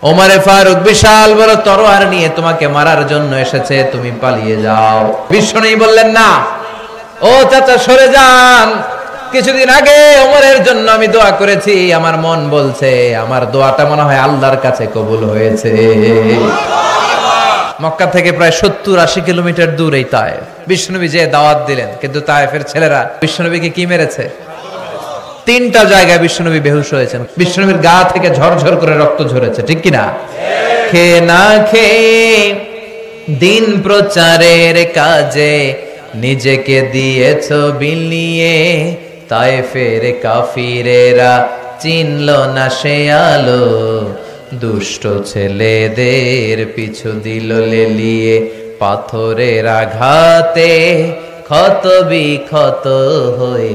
ওমরে ফারুক বিশাল বড় তরোয়ার নিয়ে তোমাকে মারার জন্য এসেছে, তুমি পালিয়ে যাও। বিশ্বনবী বললেন না, ও চাচা সরে যান, কিছুদিন আগে ওমরের জন্য আমি দোয়া করেছি, আমার মন বলছে আমার দোয়াটা মনে হয় আল্লাহর কাছে কবুল হয়েছে। মক্কা থেকে প্রায় 70-80 কিলোমিটার দূর এই তায়েফ। বিশ্বনবী যে দাওয়াত দিলেন, কিন্তু তায়েফের ছেলেরা বিশ্বনবীকে কি মেরেছে? 3টা জায়গায় বিশ্বনবী বেহুশ হয়েছেন। বিশ্বনবীর গা থেকে ঝরঝর করে রক্ত ঝরেছে, ঠিক কিনা? খেয়ে না খেয়ে দিন প্রচারের কাজে নিজেকে দিয়েছ বিলিয়ে, তায়েফের কাফিরেরা চিনল না সে আলো, দুষ্ট ছেলেদের পিছু দিল লেলিয়ে, পাথরের আঘাতে ক্ষত বিক্ষত হয়ে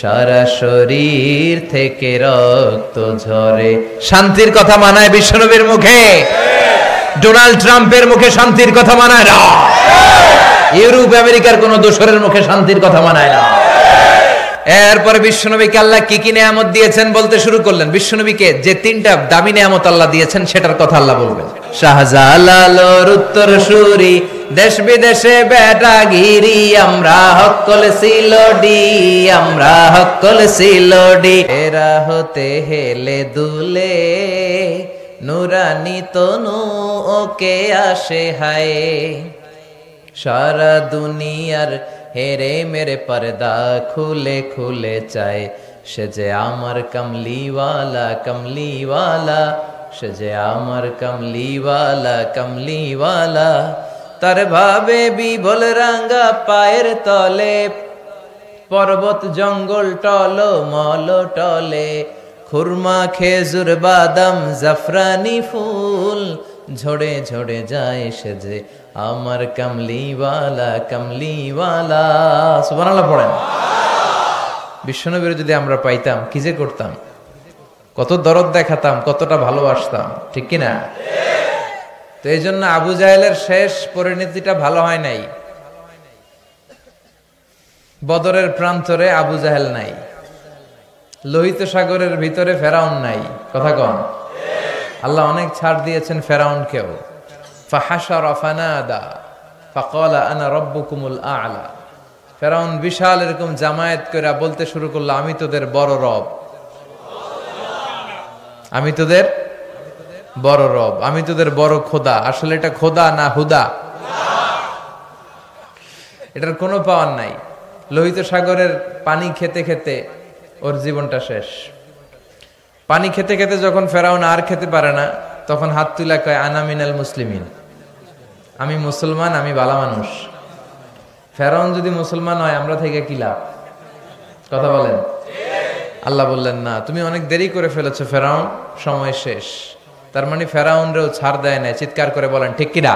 সারা শরীর থেকে রক্ত ঝরে। শান্তির কথা মানায় বিশ্বনবীর মুখে? ডোনাল্ড ট্রাম্পের মুখে শান্তির কথা মানায় না। ইউরোপ আমেরিকার কোন দোসরের মুখে শান্তির কথা মানায় না। এরপরে বিশ্বনবীকে আল্লাহ কি কি নেয়ামত দিয়েছেন বলতে শুরু করলেন। বিশ্বনবীকে যে 3টা দামি নেয়ামত আল্লাহ দিয়েছেন সেটার কথা আল্লাহ বলবেন। শাহজালালোর উত্তর সুরি, দেশ বিদেশে বেটাগিরি, আমরা হক্কল সিলোডি, আমরা হক্কল সিলোডি, এরা হতে হেলে দুলে নুরানি তনু ওকে আসে হায়, সারা দুনিয়ার হেরে মেরে পর্দা খুলে খুলে চায়, সে যে আমার কমলিওয়ালা কমলিওয়ালা, সে যে আমার কমলিওয়ালা কমলিওয়ালা, তার ভাবে বিবল রাঙ্গা পায়ের তলে, পর্বত জঙ্গল টল মল টলে, খুরমা খেজুর বাদাম জাফরানি ফুল ঝরে ঝরে যায়, সে যে আমার কমলিওয়ালা কমলিওয়ালা। সুবহানাল্লাহ পড়েন। বিশ্বনবীর যদি আমরা পাইতাম কি যে করতাম, কত দরদ দেখাতাম, কতটা ভালোবাসতাম, ঠিক কিনা? তো এই জন্য আবু জাহেলের শেষ পরিণতিটা ভালো হয় নাই। বদরের প্রান্তরে আবু জাহেল নাই, লোহিত সাগরের ভিতরে ফেরাউন নাই। কথা কন। আল্লাহ অনেক ছাড় দিয়েছেন ফেরাউনকেও। ফাহাশারা ফানাদা ফাকালা আনা রাব্বুকুমুল আ'লা। ফেরাউন বিশাল এরকম জামায়াত করে বলতে শুরু করলো, আমি তোদের বড় রব, আমি তোদের বড় রব, আমি তোদের বড় খোদা। আসলে এটা খোদা না হুদা, এটার কোনো পাওয়ার নাই। লোহিত সাগরের পানি খেতে খেতে ওর জীবনটা শেষ। পানি খেতে খেতে যখন ফেরাউন আর খেতে পারে না, তখন হাত তুলা কয় আনা মিনাল মুসলিমিন, আমি মুসলমান, আমি ভালো মানুষ। ফেরাউন যদি মুসলমান হয় আমরা থেকে কি লাভ? কথা বলেন। আল্লাহ বললেন না, তুমি অনেক দেরি করে ফেলেছো ফেরাউন, সময় শেষ। তার মানে ফেরাউনরেও ছাড় দেয় না। চিৎকার করে বলেন ঠিক কিনা?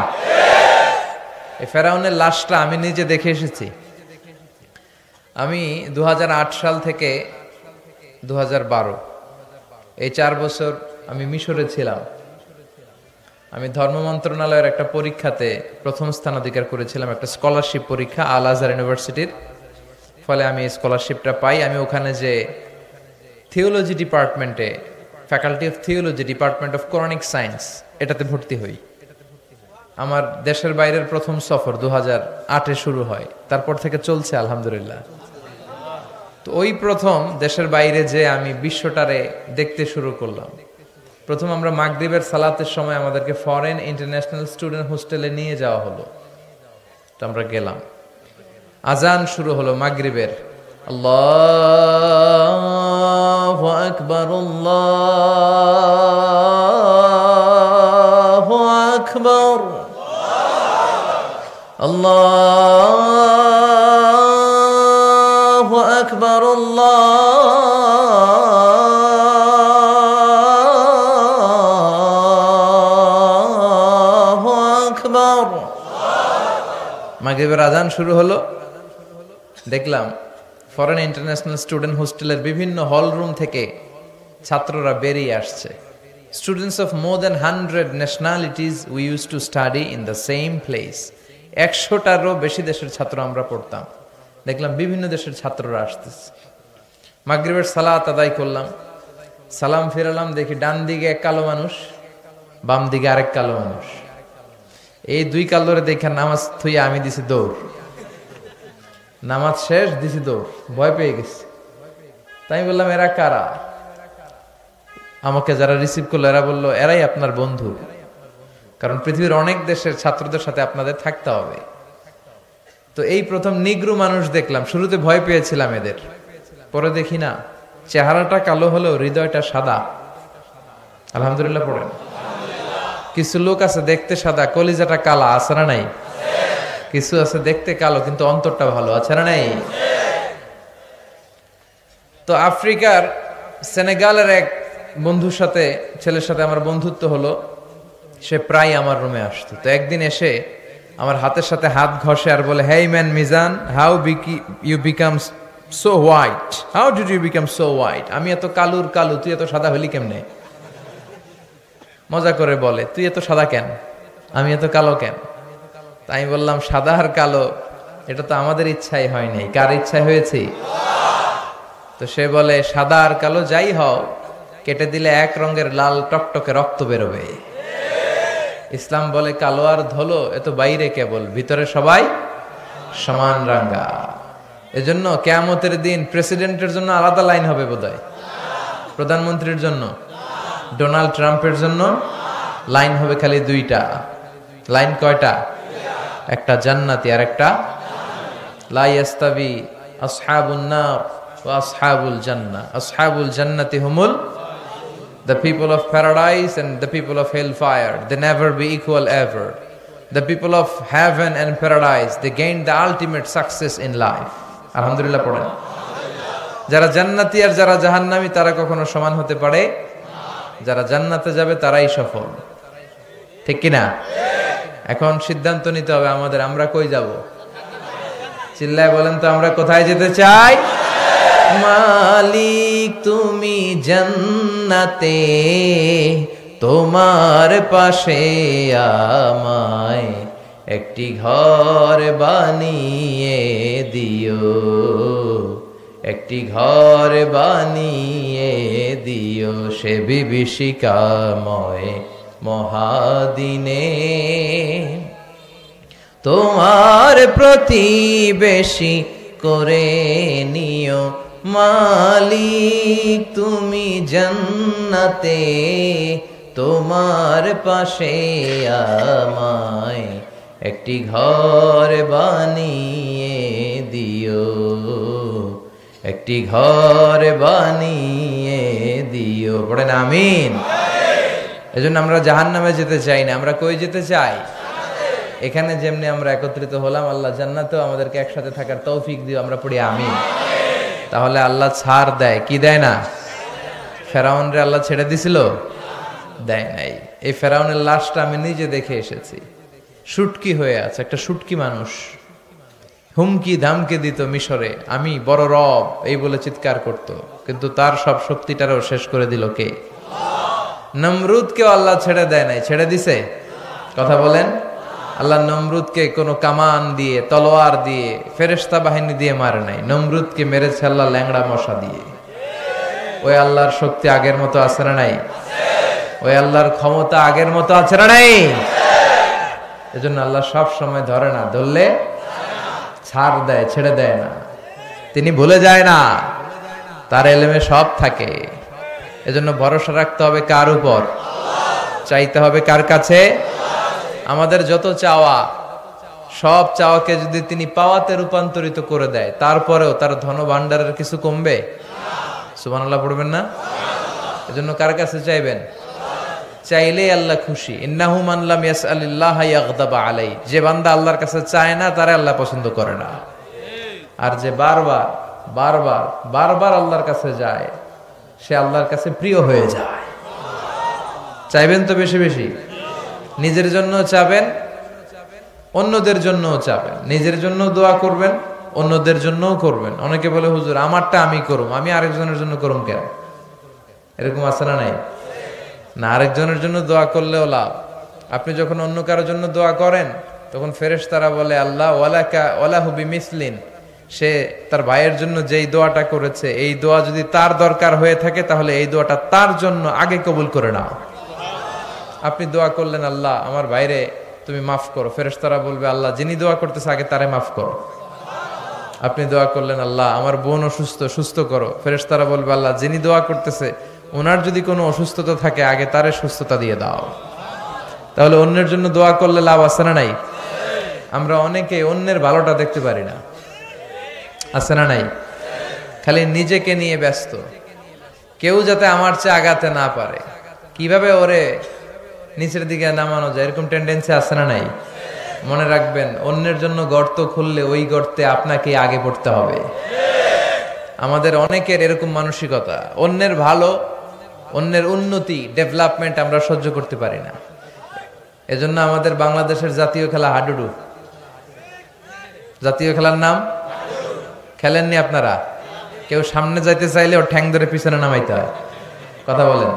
এই ফেরাউনের লাশটা আমি নিজে দেখে এসেছি। আমি 2008 সাল থেকে 2012 এই 4 বছর আমি মিশরে ছিলাম। আমি ধর্ম মন্ত্রণালয়ের একটা পরীক্ষাতে প্রথম স্থান অধিকার করেছিলাম, একটা স্কলারশিপ পরীক্ষা আল আজহার ইউনিভার্সিটির। ফলে আমি এই স্কলারশিপটা পাই। আমি ওখানে যে থিওলজি ডিপার্টমেন্টে, faculty of theology, department of Quranic science, এটাতে ভর্তি হই। আমার দেশের বাইরের প্রথম সফর 2008-এ শুরু হয়, তারপর থেকে চলছে আলহামদুলিল্লাহ। তো ওই প্রথম দেশের বাইরে যে আমি বিশ্বটারে দেখতে শুরু করলাম। প্রথম আমরা মাগরিবের সালাতের সময় আমাদেরকে ফরেন ইন্টারন্যাশনাল স্টুডেন্ট হোস্টেলে নিয়ে যাওয়া হলো। তো আমরা গেলাম, আজান শুরু হলো মাগরিবের। আল্লাহু আকবার আল্লাহু আকবার আল্লাহু আকবার আল্লাহু আকবার। মাগরিবের আজান শুরু হলো। দেখলাম ফরেন ইন্টারন্যাশনাল স্টুডেন্ট হোস্টেলের বিভিন্ন হল রুম থেকে ছাত্ররা বেরিয়ে আসছে। Students of more than 100 nationalities we use to study in the same place. 100টারও বেশি দেশের ছাত্র আমরা পড়তাম। দেখলাম বিভিন্ন দেশের ছাত্ররা আসতেছে। মাগরিবের সালাত আদায় করলাম, সালাম ফিরালাম, দেখি ডান দিকে এক কালো মানুষ, বাম দিকে আরেক কালো মানুষ। এই দুই কালোরে দেখে নামাজ থুইয়া আমি দিছি দৌড়, নামাজ শেষ দিছি দৌড়, ভয় পেয়ে গেছি। তাই বললাম এরা কারা? আমাকে যারা রিসিভ করলো এরা বললো এরাই আপনার বন্ধু, কারণ পৃথিবীর অনেক দেশের ছাত্রদের সাথে আপনাদের থাকতে হবে। তো এই প্রথম নিগ্রো মানুষ দেখলাম, শুরুতে ভয় পেয়েছিলাম এদের, পরে দেখি না চেহারাটা কালো হলেও হৃদয়টা সাদা। আলহামদুলিল্লাহ পড়েন। কিছু লোক আছে দেখতে সাদা, কলিজাটা কালা, আছে না নাই? কিছু আছে দেখতে কালো কিন্তু অন্তরটা ভালো, আছে না নাই? তো আফ্রিকার সেনেগালের এক বন্ধুর সাথে, ছেলের সাথে আমার বন্ধুত্ব হলো। সে প্রায় আমার রুমে আসতো। তো একদিন এসে আমার হাতের সাথে হাত ঘষে আর বলে, hey man Mizan, how you become so white, how did you become so white? আমি এত কালুর কালু, তুই এত সাদা হলি কেমনে? মজা করে বলে, তুই এত সাদা কেন, আমি এত কালো কেন? তাই আমি বললাম, সাদা আর কালো এটা তো আমাদের ইচ্ছাই হয় নাই, কার ইচ্ছাই হয়েছে? তো সে বলে, সাদা আর কালো যাই হও, কেটে দিলে এক রঙের লাল টকটকে রক্ত বেরোবে। ইসলাম বলে কালো আর ধলো এ তো বাইরে কেবল, ভিতরে সবাই সমান রাঙ্গা। এজন্য কিয়ামতের দিন প্রেসিডেন্টের জন্য আলাদা লাইন হবে বোধহয়, প্রধানমন্ত্রীর জন্য, ডোনাল্ড ট্রাম্পের জন্য লাইন হবে খালি দুইটা। লাইন কয়টা? একটা জান্নাতি আর একটা লা ইয়াস্তাবি আসহাবুন নার ওয়া আসহাবুল জান্নাহ। আসহাবুল জান্নাতি হুমুল the people of paradise and the people of hellfire, they never be equal ever. The people of heaven and paradise, they gain the ultimate success in life. আলহামদুলিল্লাহ পড়েন। যারা জান্নাতি আর যারা জাহান্নামী তারা কখনো সমান হতে পারে? যারা জান্নাতে যাবে তারাই সফল, ঠিক কিনা? এখন সিদ্ধান্ত নিতে হবে আমাদের, আমরা কই যাব? চিল্লায় বলেন তো, আমরা কোথায় যেতে চাই? মালিক তুমি জান্নাতে, তোমার পাশে আমায় একটি ঘর বানিয়ে দিও, একটি ঘর বানিয়ে দিও সে বিভীষিকাময় মহাদিনে, তোমার প্রতিবেশী করে নিও মালিক তুমি জান্নাতে, তোমার পাশে আমায় একটি ঘর বানিয়ে দিও, একটি ঘর বানিয়ে দিও। পড়েন আমিন। এজন্য আমরা জাহান্নামে যেতে চাই না, আমরা কই যেতে চাই? এখানে যেমনি আমরা একত্রিত হলাম, আল্লাহ জান্নাতেও আমাদেরকে একসাথে থাকার তৌফিক দিও, আমরা পড়ি আমিন। তাহলে আল্লাহ ছাড় দেয় কি দেয় না? ফেরাউন রে আল্লাহ ছেড়ে দিছিল? দেয় নাই। এই ফেরাউনের লাশটা আমি নিজে দেখে এসেছি, শুটকি হয়ে আছে, একটা শুটকি মানুষ, হুমকি ধামকে দিত মিশরে, আমি বড় রব এই বলে চিৎকার করত, কিন্তু তার সব শক্তিটারও শেষ করে দিল কে? নমরুদকেও আল্লাহ ছেড়ে দেয় নাই, ছেড়ে দিছে? কথা বলেন। আল্লাহ নমরুদকে কোনো কামান দিয়ে, তলোয়ার দিয়ে, ফেরেশতা বাহিনী দিয়ে মারে নাই, নমরুদকে মেরেছে আল্লাহ ল্যাংড়া মশা দিয়ে। ওই আল্লাহর শক্তি আগের মতো আছে না নাই? ওই আল্লাহর ক্ষমতা আগের মতো আছে না নাই? এজন্য আল্লাহ সব সময় ধরে না, ধরলে ছাড় দেয়, ছেড়ে দেয় না। তিনি ভুলে যায় না, তার এলেমে সব থাকে। এজন্য ভরসা রাখতে হবে কার উপর? চাইতে হবে কার কাছে? আমাদের যত চাওয়া, সব চাওয়াকে যদি তিনি পাওয়াতে রূপান্তরিত করে দেয়, তারপরেও তার ধন ভান্ডারের কিছু কমবে? সুবহানাল্লাহ পড়বেন না? এজন্য কার কাছে চাইবেন? চাইলেই আল্লাহ খুশি। ইন্নাহু মান লাম ইয়াসআলিল্লাহ ইয়াগদাবা আলাই। যে বান্দা আল্লাহর কাছে চায় না তারে আল্লাহ পছন্দ করে না। আর যে বারবার বারবার বারবার আল্লাহর কাছে যায়, সে আল্লাহর কাছে প্রিয় হয়ে যায়। চাইবেন তো বেশি বেশি, নিজের জন্য চাবেন, অন্যদের জন্যও চাবেন। নিজের জন্য দোয়া করবেন, অন্যদের জন্যও করবেন। অনেকে বলে হুজুর আমারটা আমি করুম, আমি আরেকজনের জন্য করুম কেন? এরকম আছে না নাই? না, আরেকজনের জন্য দোয়া করলেও লাভ। আপনি যখন অন্য কারোর জন্য দোয়া করেন তখন ফেরেশতারা বলে আল্লাহ ওয়ালাকা ওয়ালাহু বিমিসলিন, সে তার ভাইয়ের জন্য যেই দোয়াটা করেছে এই দোয়া যদি তার দরকার হয়ে থাকে তাহলে এই দোয়াটা তার জন্য আগে কবুল করে নাও। আপনি দোয়া করলেন, আল্লাহ আমার ভাইরে তুমি মাফ করো, ফেরেশতারা বলবে আল্লাহ যিনি দোয়া করতেছে আগে তারে মাফ করো। আপনি দোয়া করলেন, আল্লাহ আমার বোন অসুস্থ, সুস্থ করো, ফেরেশতারা বলবে আল্লাহ যিনি দোয়া করতেছে ওনার যদি কোনো অসুস্থতা থাকে আগে তারে সুস্থতা দিয়ে দাও। তাহলে অন্যের জন্য দোয়া করলে লাভ আছে না নাই? আমরা অনেকে অন্যের ভালোটা দেখতে পারি না, আছে না নাই? খালি নিজেকে নিয়ে ব্যস্ত, কেউ যাতে আমার চেয়ে আগাতে না পারে, কিভাবে ওরে নিচের দিকে নামানো যায়, এরকম টেন্ডেন্সি আছে না নাই? মনে রাখবেন, অন্যের জন্য গর্ত খুললে ওই গর্তে আপনাকে আগে পড়তে হবে। আমাদের অনেকের এরকম মানসিকতা, অন্যের ভালো, অন্যের উন্নতি, ডেভেলপমেন্ট আমরা সহ্য করতে পারি না। এজন্য আমাদের বাংলাদেশের জাতীয় খেলা হাডুডু। জাতীয় খেলার নাম খেলেননি আপনারা? কেউ সামনে যাইতে চাইলে ওর ঠ্যাং ধরে পিছনে নামাইতে হয়। কথা বলেন,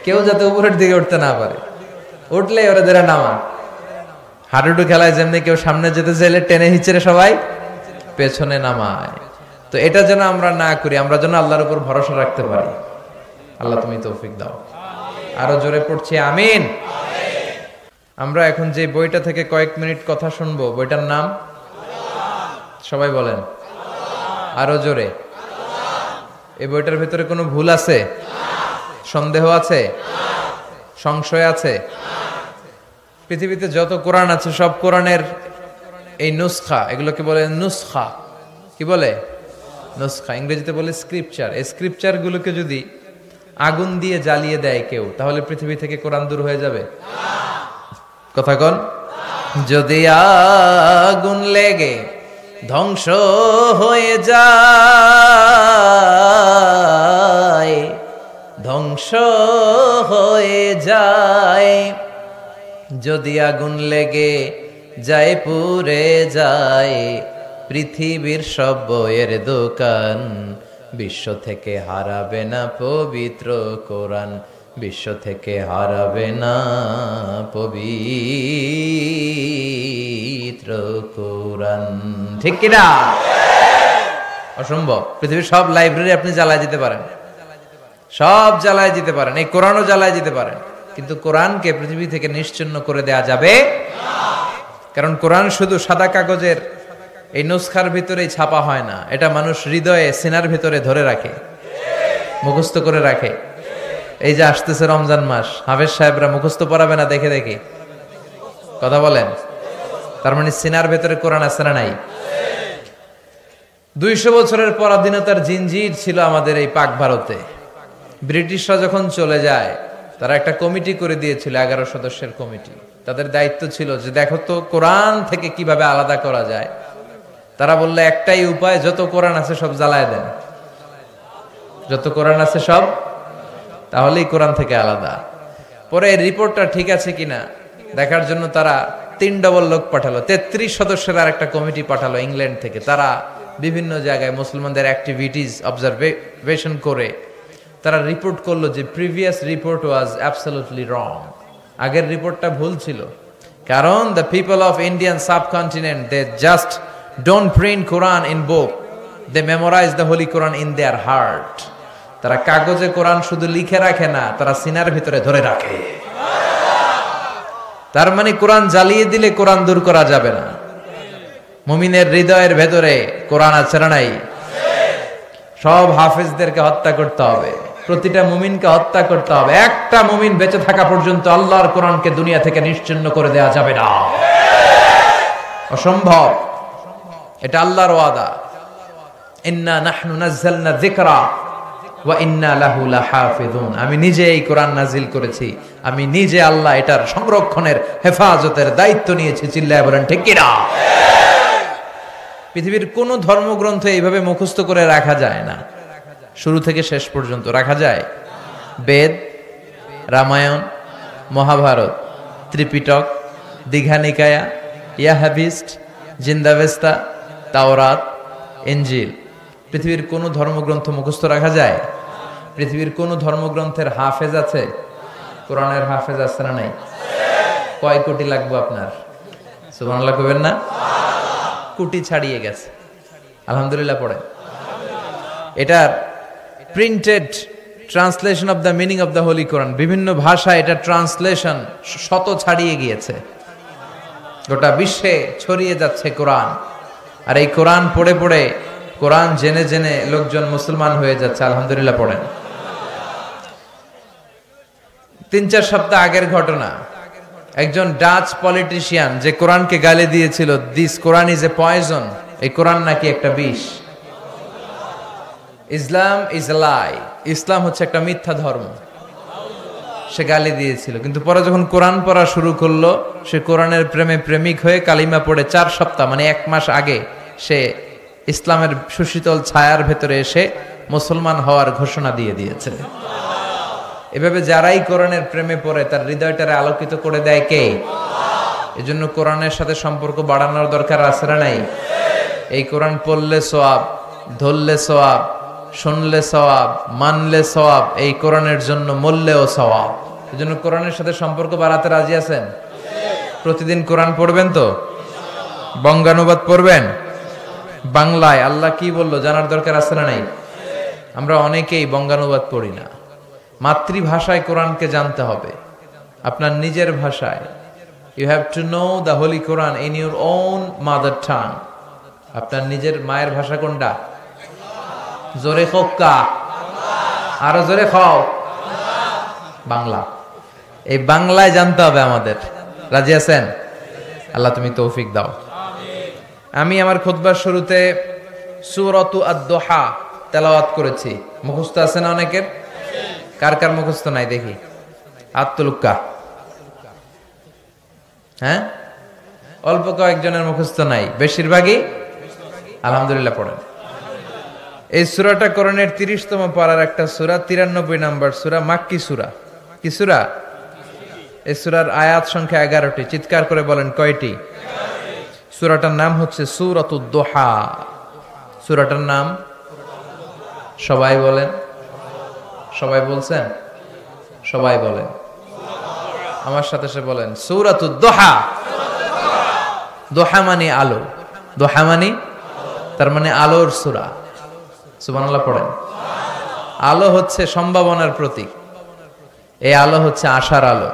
কেউ যাতে উপরের দিকে উঠতে না পারে, উঠলে ওরা ধরে নামা। হাডুডু খেলায় যেমনি কেউ সামনে যেতে চাইলে টেনে হিচড়ে সবাই পেছনে নামায়। তো এটা যেন আমরা না করি, আমরা যেন আল্লাহর উপর ভরসা রাখতে পারি। আল্লাহ তুমি তৌফিক দাও। আরো জোরে পড়ছি আমিন। আমরা এখন যে বইটা থেকে কয়েক মিনিট কথা শুনবো, বইটার নাম সবাই বলেন, আরো জোরে। এই বইটার ভেতরে কোনো ভুল আছে? সন্দেহ আছে? সংশয় আছে? পৃথিবীতে যত কোরআন আছে সব কোরআনের এই নুসখা, এগুলোকে বলে নুসখা। কি বলে? নুসখা। ইংরেজিতে বলে স্ক্রিপচার। এই স্ক্রিপচার গুলোকে যদি আগুন দিয়ে জ্বালিয়ে দেয় কেউ, তাহলে পৃথিবী থেকে কোরআন দূর হয়ে যাবে? কথা কন। যদি আগুন লেগে ধ্বংস হয়ে যায়, ধ্বংস হয়ে যায়, যদি আগুন লেগে যায় পুড়ে যায় পৃথিবীর সব বইয়ের দোকান, বিশ্ব থেকে হারাবে না পবিত্র কোরআন, বিশ্ব থেকে হারাবে না পবিত্র কোরআন। ঠিক কিনা? অসম্ভব। পৃথিবীর সব লাইব্রেরি আপনি জ্বালায় দিতে পারেন, সব জ্বালায় দিতে পারেন, এই কোরআনও জ্বালায় দিতে পারেন, কিন্তু কোরআনকে পৃথিবী থেকে নিশ্চিহ্ন করে দেয়া যাবে না। কারণ কোরআন শুধু সাদা কাগজের এই নুসখার ভিতরেই ছাপা হয় না, এটা মানুষ হৃদয়ে, সিনার ভিতরে ধরে রাখে, মুখস্থ করে রাখে। এই যে আসতেছে রমজান মাস, হাফেজ সাহেবরা মুখস্থ পড়াবে না দেখে দেখে? কথা বলেন। তার মানে সিনার ভেতরে কোরআন আছে না নাই? 200 বছরের পরাধীনতার জিনজির ছিল আমাদের এই পাক ভারতে। ব্রিটিশরা যখন চলে যায়, তারা একটা কমিটি করে দিয়েছিল, 11 সদস্যের কমিটি। তাদের দায়িত্ব ছিল যে দেখো তো কোরআন থেকে কিভাবে আলাদা করা যায়। তারা বললে একটাই উপায়, যত কোরআন আছে সব জ্বালায় দেন, যত কোরআন আছে সব, তাহলেই কোরআন থেকে আলাদা। পরে এই রিপোর্টটা ঠিক আছে কিনা দেখার জন্য তারা 3 ডবল লোক পাঠালো, 33 সদস্যের আর একটা কমিটি পাঠালো ইংল্যান্ড থেকে। তারা বিভিন্ন জায়গায় মুসলমানদের অ্যাক্টিভিটিস অবজারভেশন করে তারা রিপোর্ট করলো যে previous report was absolutely wrong. আগের রিপোর্টটা ভুল ছিল, কারণ the people of Indian subcontinent they just don't print Quran in book, they memorise the holy Quran in their heart. তারা কাগজে কোরআন শুধু লিখে রাখে না, তারা সিনার ভিতরে ধরে রাখে। তার মানে কোরআন জ্বালিয়ে দিলে কোরআন দূর করা যাবে না। মুমিনের হৃদয়ের ভেতরে কোরআন আছে না নাই? সব হাফেজদেরকে হত্যা করতে হবে, প্রতিটা মুমিনকে হত্যা করতে হবে। একটা মুমিন বেঁচে থাকা পর্যন্ত আল্লাহর কোরআনকে দুনিয়া থেকে নিশ্চিহ্ন করে দেওয়া যাবে না, অসম্ভব। এটা আল্লাহর ওয়াদা, ইন্না নাহনু নাযালনা যিকরা ওয়া ইন্না লাহু লাহাফিজুন। আমি নিজে এই কোরআন নাজিল করেছি, আমি নিজে আল্লাহ এটার সংরক্ষণের, হেফাজতের দায়িত্ব নিয়েছি। চিল্লায় বলেন ঠিক কিনা? পৃথিবীর কোন ধর্মগ্রন্থ এইভাবে মুখস্থ করে রাখা যায় না, শুরু থেকে শেষ পর্যন্ত রাখা যায়? বেদ, রামায়ণ, মহাভারত, ত্রিপিটক, দীঘানিকায়া, ইয়াহাবিস্ট, জিন্দাবেস্তা, তাওরাত, ইনজিল, পৃথিবীর কোন ধর্মগ্রন্থ মুখস্থ রাখা যায়? পৃথিবীর কোন ধর্মগ্রন্থের হাফেজ আছে? কোরআনের হাফেজ আছে না নাই? কয় কোটি লাগবে আপনার? সুবহানাল্লাহ কইবেন না? কোটি ছাড়িয়ে গেছে। আলহামদুলিল্লাহ পড়ে। এটার printed translation of the meaning of the holy Quran, বিভিন্ন ভাষায় এটা ট্রান্সলেশন শত ছাড়িয়ে গিয়েছে, গোটা বিশ্বে ছড়িয়ে যাচ্ছে কোরআন। আর এই কোরআন পড়ে পড়ে, কোরআন জেনে জেনে লোকজন মুসলমান হয়ে যাচ্ছে। আলহামদুলিল্লাহ পড়েন। 3-4 সপ্তাহ আগের ঘটনা, একজন ডাচ পলিটিশিয়ান যে কোরআনকে গালি দিয়েছিল, this Quran is a poison, এই কোরআন নাকি একটা বিষ, ইসলাম ইজ এ লাই, ইসলাম হচ্ছে একটা মিথ্যা ধর্ম, সে গালি দিয়েছিল। কিন্তু পরে যখন কোরআন পড়া শুরু করলো, সে কোরআনের প্রেমে প্রেমিক হয়ে কালিমা পড়ে 4 সপ্তাহ মানে 1 মাস আগে সে ইসলামের সুশীতল ছায়ার ভেতরে এসে মুসলমান হওয়ার ঘোষণা দিয়ে দিয়েছে। এভাবে যারাই কোরআনের প্রেমে পড়ে তার হৃদয়টারে আলোকিত করে দেয় কে? এজন্য কোরআনের সাথে সম্পর্ক বাড়ানোর দরকার আছে না নাই? এই কোরআন পড়লে সওয়াব, ধরলে সওয়াব, শুনলে সওয়াব, মানলে সওয়াব, এই কোরআনের জন্য মরলেও সওয়াব। এজন্য কোরআনের সাথে সম্পর্ক বাড়াতে রাজি আছেন? প্রতিদিন কোরআন পড়বেন তো? বঙ্গানুবাদ পড়বেন? বাংলায় আল্লাহ কি বললো জানার দরকার আছে না নাই? আমরা অনেকেই বঙ্গানুবাদ পড়ি না। মাতৃভাষায় কোরআনকে জানতে হবে, আপনার নিজের ভাষায়। You have to know the holy Quran in your own mother tongue. আপনার নিজের মায়ের ভাষা কোনটা? জোরে খোকা, আরো জোরে খাও, বাংলা। এই বাংলায় জানতে হবে আমাদের। রাজি আছেন? আল্লাহ তুমি তৌফিক দাও। আমি আমার খুতবার শুরুতে সূরাতু আদ-দুহা তেলাওয়াত করেছি, মুখস্থ আছে না অনেকের? কার কার মুখস্থ নাই দেখি আত্মলুক্কা। হ্যাঁ, অল্প কয়েকজনের মুখস্থ নাই, বেশিরভাগই আলহামদুলিল্লাহ পড়েন। এই সূরাটা কোরআনের 30তম পারার একটা সূরা, 93 নম্বর সূরা, মাক্কি সূরা। কি সূরা? এই সূরার আয়াত সংখ্যা 11টি। চিৎকার করে বলেন কয়টি? সূরাটার নাম হচ্ছে সূরাতুদ দুহা। সূরাটার নাম সবাই বলেন। সবাই বলছেন? সবাই বলেন, আমার সাথে সে বলেন সূরাতুদ দুহা। দুহা মানে আলো, দুহা মানে তার মানে আলোর সূরা। সুবহানাল্লাহ পড়েন। আলো হচ্ছে সম্ভাবনার প্রতীক। এই আলো হচ্ছে আশার আলো।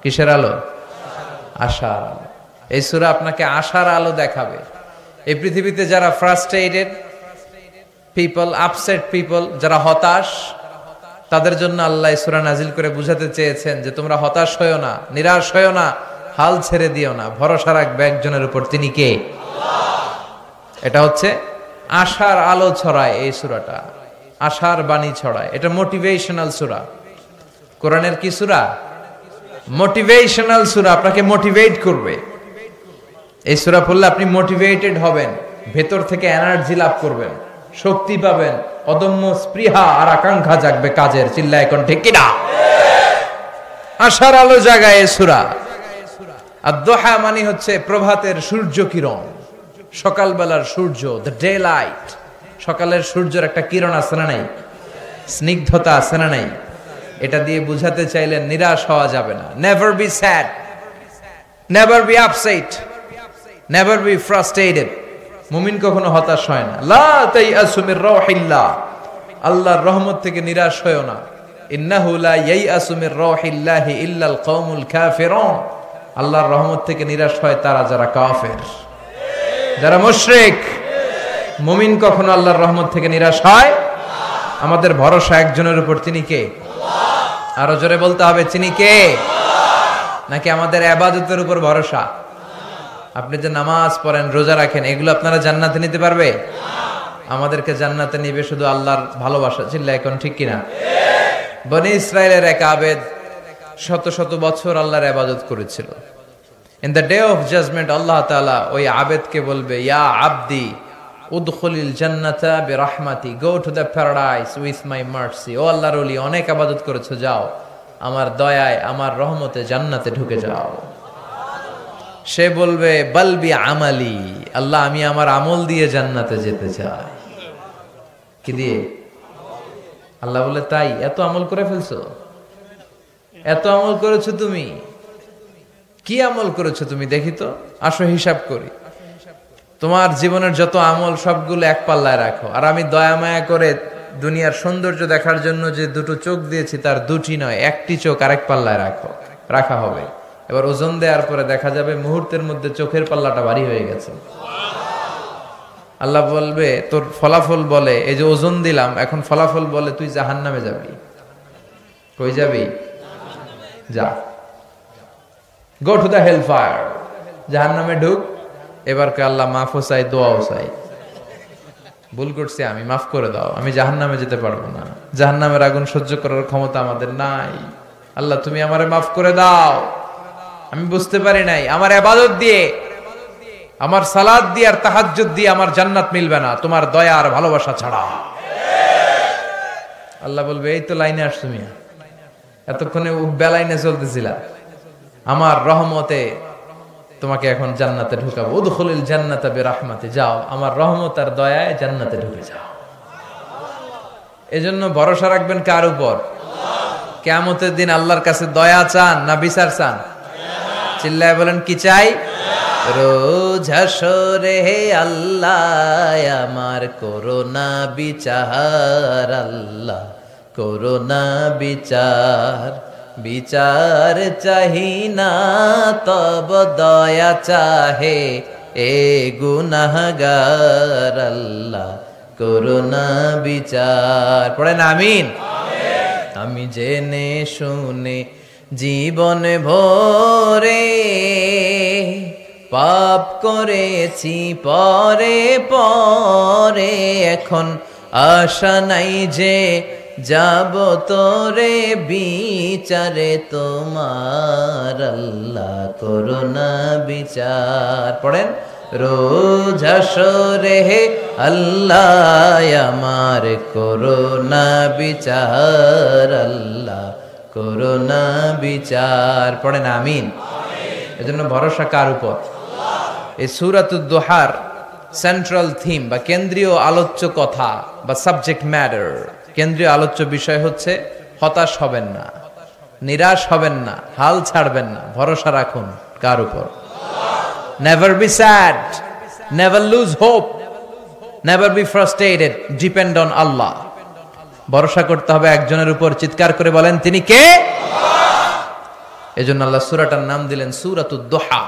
কিসের আলো? আশার আলো। এই সূরা আপনাকে আশার আলো দেখাবে। এই পৃথিবীতে যারা ফ্রাস্ট্রেটেড পিপল, আপসেট পিপল, যারা হতাশ, তাদের জন্য আল্লাহ এই সূরা নাজিল করে বুঝাতে চেয়েছেন যে তোমরা হতাশ হয়ো না, নিরাশ হয়ো না, হাল ছেড়ে দিও না, ভরসা রাখবে একজনের উপর, তিনি কে? এটা হচ্ছে আশার আলো ছড়ায়। এই সূরাটা আশার বাণী ছড়ায়। এটা মোটিভেশনাল সূরা। কোরআনের কি সূরা? মোটিভেশনাল সূরা, আপনাকে মোটিভেট করবে। এই সূরা পড়লে আপনি মোটিভেটেড হবেন, ভেতর থেকে এনার্জি লাভ করবেন, শক্তি পাবেন, অদম্য স্পৃহা আর আকাঙ্ক্ষা জাগবে কাজের। চিল্লায় এখন ঠিক কিনা? আশার আলো জাগায় এই সূরা। আদ-দুহা মানে হচ্ছে প্রভাতের সূর্য কিরণ, সকালবেলার সূর্য, দ্য ডে লাইট। সকালের সূর্যের একটা কিরণ আছে না নাই? স্নিগ্ধতা আছে না নাই? এটা দিয়ে বুঝাতে চাইলেন নিরাশ হওয়া যাবে না। Never be sad, never be upset, never be frustrated. মুমিন কখনো হতাশ হয় না। লা তাইআসু মির রাউহিল্লাহ, আল্লাহর রহমত থেকে নিরাশ হয়ো না। ইন্নাহু লা ইয়াইআসু মির রাউহিল্লাহি ইল্লাল কওমুল কাফিরুন, আল্লাহর রহমত থেকে নিরাশ হয় তারা যারা কাফের, যারা মুশরিক। মুমিন কখনো আল্লাহর রহমত থেকে নিরাশ হয়? আমাদের ভরসা একজনের উপর, তিনি কে? আরো জোরে বলতে হবে, তিনি কে? নাকি আমাদের ইবাদতের উপর ভরসা? আপনি যে নামাজ পড়েন, রোজা রাখেন, এগুলো আপনারা জান্নাতে নিতে পারবে? আমাদেরকে জান্নাতে নিবে শুধু আল্লাহর ভালোবাসা। চিল্লায় এখন ঠিক কিনা? বনি ইসরায়েলের এক আবেদ শত শত বছর আল্লাহর ইবাদত করেছিল। In the day of judgement Allah তাআলা ওই আবেদকে বলবে, ইয়া আবদি উদখুলিল জান্নাতা বিরহমাতি, go to the paradise with my mercy. ও আল্লাহর ওলি, অনেক ইবাদত করেছো, যাও আমার দয়ায়, আমার রহমতে জান্নাতে ঢুকে যাও। সে বলবে, বালবি আমালি, আল্লাহ আমি আমার আমল দিয়ে জান্নাতে যেতে চাই। কি দিয়ে? আল্লাহ বলে, তাই এত আমল করে ফেলছো? এত আমল করেছো তুমি? কি আমল করেছো তুমি দেখি তো, আসো হিসাব করি। তোমার জীবনের যত আমল সবগুলো এক পাল্লায় রাখো, আর আমি দয়া মায়া করে দুনিয়ার সৌন্দর্য দেখার জন্য যে দুটো চোখ দিয়েছি তার দুটি নয়, একটি চোখ আরেক পাল্লায় রাখা হবে। এবার ওজন দেওয়ার পরে দেখা যাবে মুহূর্তের মধ্যে চোখের পাল্লাটা ভারী হয়ে গেছে। আল্লাহ বলবে, তোর ফলাফল বলে, এই যে ওজন দিলাম, এখন ফলাফল বলে তুই জাহান্নামে যাবি। কই যাবি? যা, go to the hell fire, জাহান্নামে ঢুক। এবার কে আল্লাহ মাফও চাই, দোয়াও চাই, ভুল করছি আমি, মাফ করে দাও, আমি জাহান্নামে যেতে পারবো না, জাহান্নামের আগুন সহ্য করার ক্ষমতা আমাদের নাই, আল্লাহ তুমি আমারে মাফ করে দাও, আমি বুঝতে পারি নাই, আমার ইবাদত দিয়ে, আমার সালাত দিয়ে আর তাহাজ্জুদ দিয়ে আমার জান্নাত মিলবে না তোমার দয়া আর ভালোবাসা ছাড়া। আল্লাহ বলবে, এই তো লাইনে আসছো মিয়া, এতক্ষণে বেলাইনে চলতেছিলা, আমার রহমতে তোমাকে এখন জান্নাতে ঢুকাবো। উদখুলিল জান্নাতা বিরাহমাতি, যাও আমার রহমত আর দয়ায় জান্নাতে ঢুকে যাও। এজন্য ভরসা রাখবেন কার উপর? কিয়ামতের দিন আল্লাহর কাছে দয়া চান না বিচার চান? চিল্লায় বলেন, কি চাই? রোজ হাসরে আল্লাহ আমার করোনা বিচার, আল্লাহ করোনা বিচার, বিচার চাহি না তব দয়া চাহে এ গুনাহগার, আল্লাহ করোনা বিচার। পড়েন আমিন। আমি জেনে শুনে জীবন ভরে পাপ করেছি পরে পরে, এখন আশা নাই যে যাব তোরে বিচারে তোমার, আল্লাহ করোনা বিচার। পড়েন, রোজ হাসরে আল্লাহ আমার করোনা বিচার, আল্লাহ করোনা বিচার। পড়েন আমিন। এজন্য ভরসা কার উপর? এই সূরাতুদ দুহার সেন্ট্রাল থিম বা কেন্দ্রীয় আলোচ্য কথা বা সাবজেক্ট ম্যাটার, কেন্দ্রীয় আলোচ্য বিষয় হচ্ছে হতাশ হবেন না, নিরাশ হবেন না, হাল ছাড়বেন না, ভরসা রাখুন কার উপর? Never be sad, never lose hope, never be frustrated, depend on Allah. ভরসা করতে হবে একজনের উপর। চিৎকার করে বলেন, তিনি কে? এজন্য আল্লাহ সূরাটার নাম দিলেন সূরাতুদ দুহা।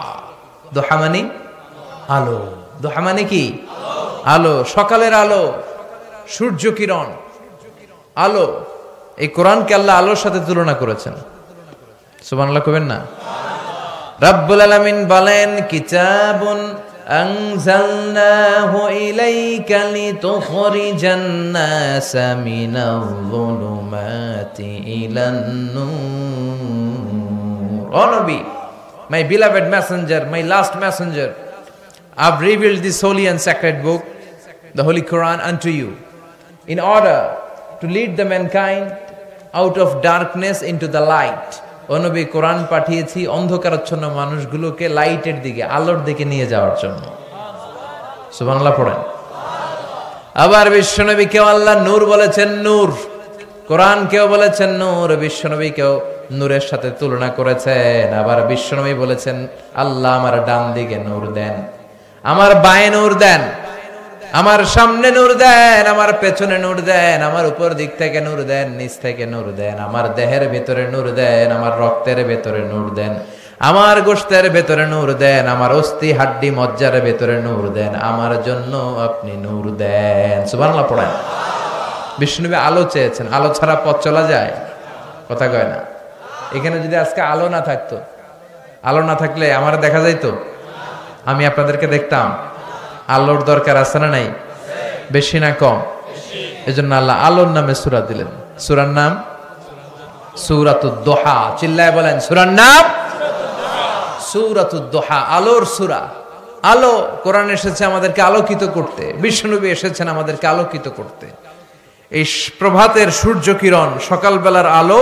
দুহা মানে আলো। দুহা মানে কি? আলো, সকালের আলো, সূর্য কিরণ, আলো। এই কোরআনকে আল্লাহ আলোর সাথে তুলনা করেছেন। সুবহানাল্লাহ কবেন না? রাব্বুল আলামিন বলেন, কিতাবুন আনজালনাহু ইলাইকা লিতুখরিজান নাসা মিনাল যুলুমাতি ইলান নূর। ও নবী, my beloved messenger, my last messenger, I've revealed this holy and sacred book, the Holy Quran, unto you in order to lead the mankind out of darkness into the light. ও নবী, কোরআন পাঠিয়েছি অন্ধকারাচ্ছন্ন মানুষগুলোকে লাইটের দিকে, আলোর দিকে নিয়ে যাওয়ার জন্য। সুবহানাল্লাহ পড়েন। আবার বিশ্বনবীকেও আল্লাহ নূর বলেছেন, নূর। কোরআন কেউ বলেছেন নূর, বিশ্বনবী কেউ নূরের সাথে তুলনা করেছেন। আবার বিশ্বনবী বলেছেন, আল্লাহ আমার ডান দিকে নূর দেন, আমার বায়ে নূর দেন, আমার সামনে নূর দেন, আমার পেছনে নূর দেন, আমার উপর দিক থেকে নূর দেন, নিচ থেকে নূর দেন, আমার দেহের ভেতরে নূর দেন, আমার রক্তের ভেতরে নূর দেন, আমার গোশতের ভেতরে নূর দেন, আমার অস্থি হাড্ডি মজ্জার ভেতরে নূর দেন, আমার জন্য আপনি নূর দেন। সুবহানাল্লাহ পড়েন। বিষ্ণুনবী আলো চেয়েছেন, আলো ছাড়া পথ চলা যায়? কথা কয় না। এখানে যদি আজকে আলো না থাকতো, আলো না থাকলে আমার দেখা যাইতো? আমি আপনাদেরকে দেখতাম? আলোর দরকার আছে না নাই? বেশি না কম? এজন্য আল্লাহ আলোর নামে সূরা দিলেন। সূরার নাম সূরাতুদ দুহা। চিল্লায় বলেন, সূরার নাম সূরাতুদ দুহা, আলোর সূরা। আলো, কোরআন এসেছে আমাদেরকে আলোকিত করতে, বিশ্বনবী এসেছেন আমাদেরকে আলোকিত করতে। এই প্রভাতের সূর্য কিরণ, সকালবেলার আলো,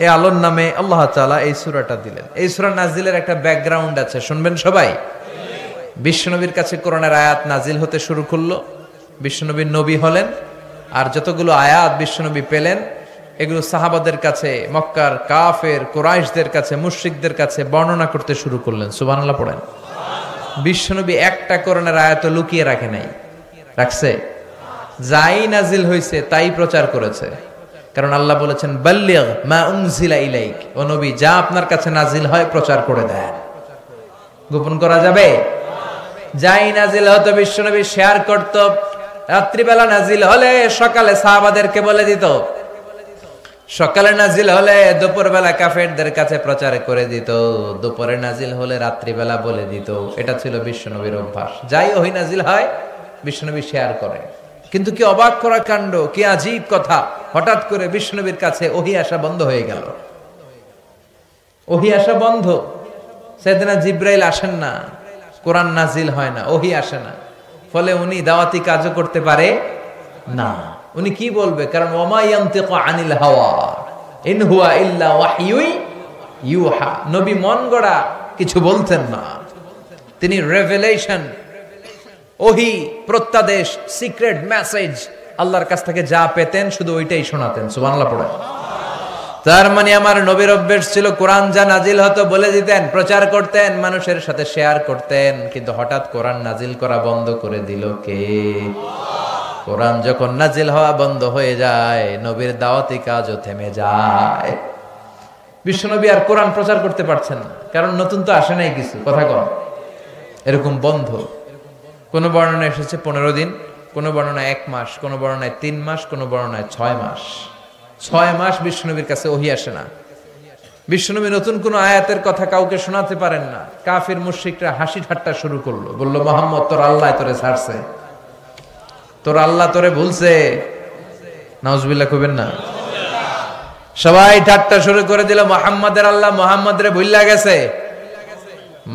এই আলোর নামে আল্লাহ তাআলা এই সূরাটা দিলেন। এই সূরা নাজিলের একটা ব্যাকগ্রাউন্ড আছে, শুনবেন সবাই। বিশ্বনবীর কাছে কোরআনের আয়াত নাজিল হতে শুরু করলো, বিশ্বনবীর নবী হলেন, আর যতগুলো আয়াত বিশ্বনবী পেলেন এগুলো সাহাবাদের কাছে, মক্কার কাফের কুরাইশদের কাছে, মুশরিকদের কাছে বর্ণনা করতে শুরু করলেন। সুবহানাল্লাহ পড়েন। বিশ্বনবী একটা কোরআনের আয়াত লুকিয়ে রাখে নাই, রাখছে? যাই নাজিল হয়েছে তাই প্রচার করেছে। কারণ আল্লাহ বলেছেন বাল্লিগ মা উনজিলা ইলাইক, ও নবী যা আপনার কাছে নাজিল হয় প্রচার করে দেন। গোপন করা যাবে? যাই নাজিল হতো বিশ্বনবী শেয়ার করত। রাত্রিবেলা নাজিল হলে সকালে সাহাবাদেরকে বলে দিত, সকালে নাজিল হলে দুপুরবেলা কাফেরদের কাছে প্রচার করে দিত, দুপুরে নাজিল হলে রাত্রিবেলা বলে দিত। এটা ছিল বিশ্বনবীর অভ্যাস। যাই ওহী নাজিল হয় বিশ্বনবী শেয়ার করে। কিন্তু কি অবাক করা কাণ্ড, কি আজীব কথা, হঠাৎ করে বিশ্বনবীর কাছে ওহী আসা বন্ধ হয়ে গেল। ওহী আসা বন্ধ। সাইয়েদনা জিবরাইল আসেন না, কোরআন নাজিল হয় না, ওহী আসে না। ফলে উনি দাওয়াতি কাজও করতে পারে না। উনি কি বলবে? কারণ ওমা ইয়ানতিকু আনিল হাওয়া ইন হুয়া ইল্লা ওয়াহয়ুই ইউহা। নবী মন গড়া কিছু বলতেন না, তিনি রেভেলেশন, ওহী, প্রত্যাদেশ, সিক্রেট মেসেজ আল্লাহর কাছ থেকে যা পেতেন শুধু ওইটাই শোনাতেন। সুবহানাল্লাহ পড়ে। তার মানে আমার নবীর অভ্যাস ছিল কোরআন যা নাজিল হতো বলে দিতেন, প্রচার করতেন, মানুষের সাথে শেয়ার করতেন। কিন্তু হঠাৎ কোরআন নাজিল করা বন্ধ করে দিল কে? কোরআন যখন নাজিল হওয়া বন্ধ হয়ে যায়, নবীর দাওয়াতি কাজও থেমে যায়। বিশ্বনবী আর কোরআন প্রচার করতে পারছেন না, কারণ নতুন তো আসে নাই কিছু। কথা কম, এরকম বন্ধ। কোন বর্ণনায় এসেছে 15 দিন, কোন বর্ণনায় 1 মাস, কোন বর্ণনায় 3 মাস, কোন বর্ণনায় 6 মাস। 6 মাস বিশ্বনবীর কাছে ওহী আসে না। বিশ্বনবী নতুন কোন আয়াতের কথা কাউকে শোনাতে পারেন না। কাফির মুশরিকরা হাসি ঠাট্টা শুরু করলো, বলল মুহাম্মদ তোর আল্লাহ তোরে ছাড়ছে, তোর আল্লাহ তোরে ভুলছে। নাউজুবিল্লাহ কইবেন না? সবাই ঠাট্টা শুরু করে দিল, মুহাম্মাদের আল্লাহ মুহাম্মদরে ভুইলা গেছে,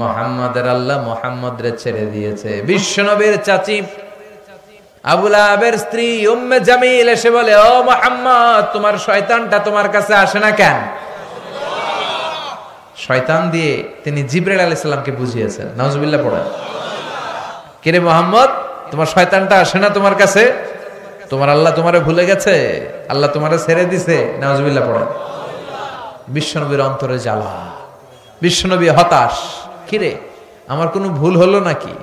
মুহাম্মাদের আল্লাহ মুহাম্মদরে ছেড়ে দিয়েছে। বিশ্বনবীর চাচী আবু লাহাবের স্ত্রী উম্মে জামিল এসে বলে, ও মুহাম্মদ তোমার শয়তানটা তোমার কাছে আসে না কেন? শয়তান দিয়ে তিনি জিবরাইল আলাইহিস সালামকে বুঝিয়েছেন। নাউজুবিল্লাহ পড়েন। কিরে মুহাম্মদ, তোমার শয়তানটা আসে না তোমার কাছে? তোমার আল্লাহ তোমারে ভুলে গেছে, আল্লাহ তোমারে ছেড়ে দিছে। নাউজুবিল্লাহ পড়েন। বিশ্বনবীর অন্তরে জ্বালা, বিশ্বনবী হতাশ। কিরে, আমার কোনো ভুল হলো নাকি?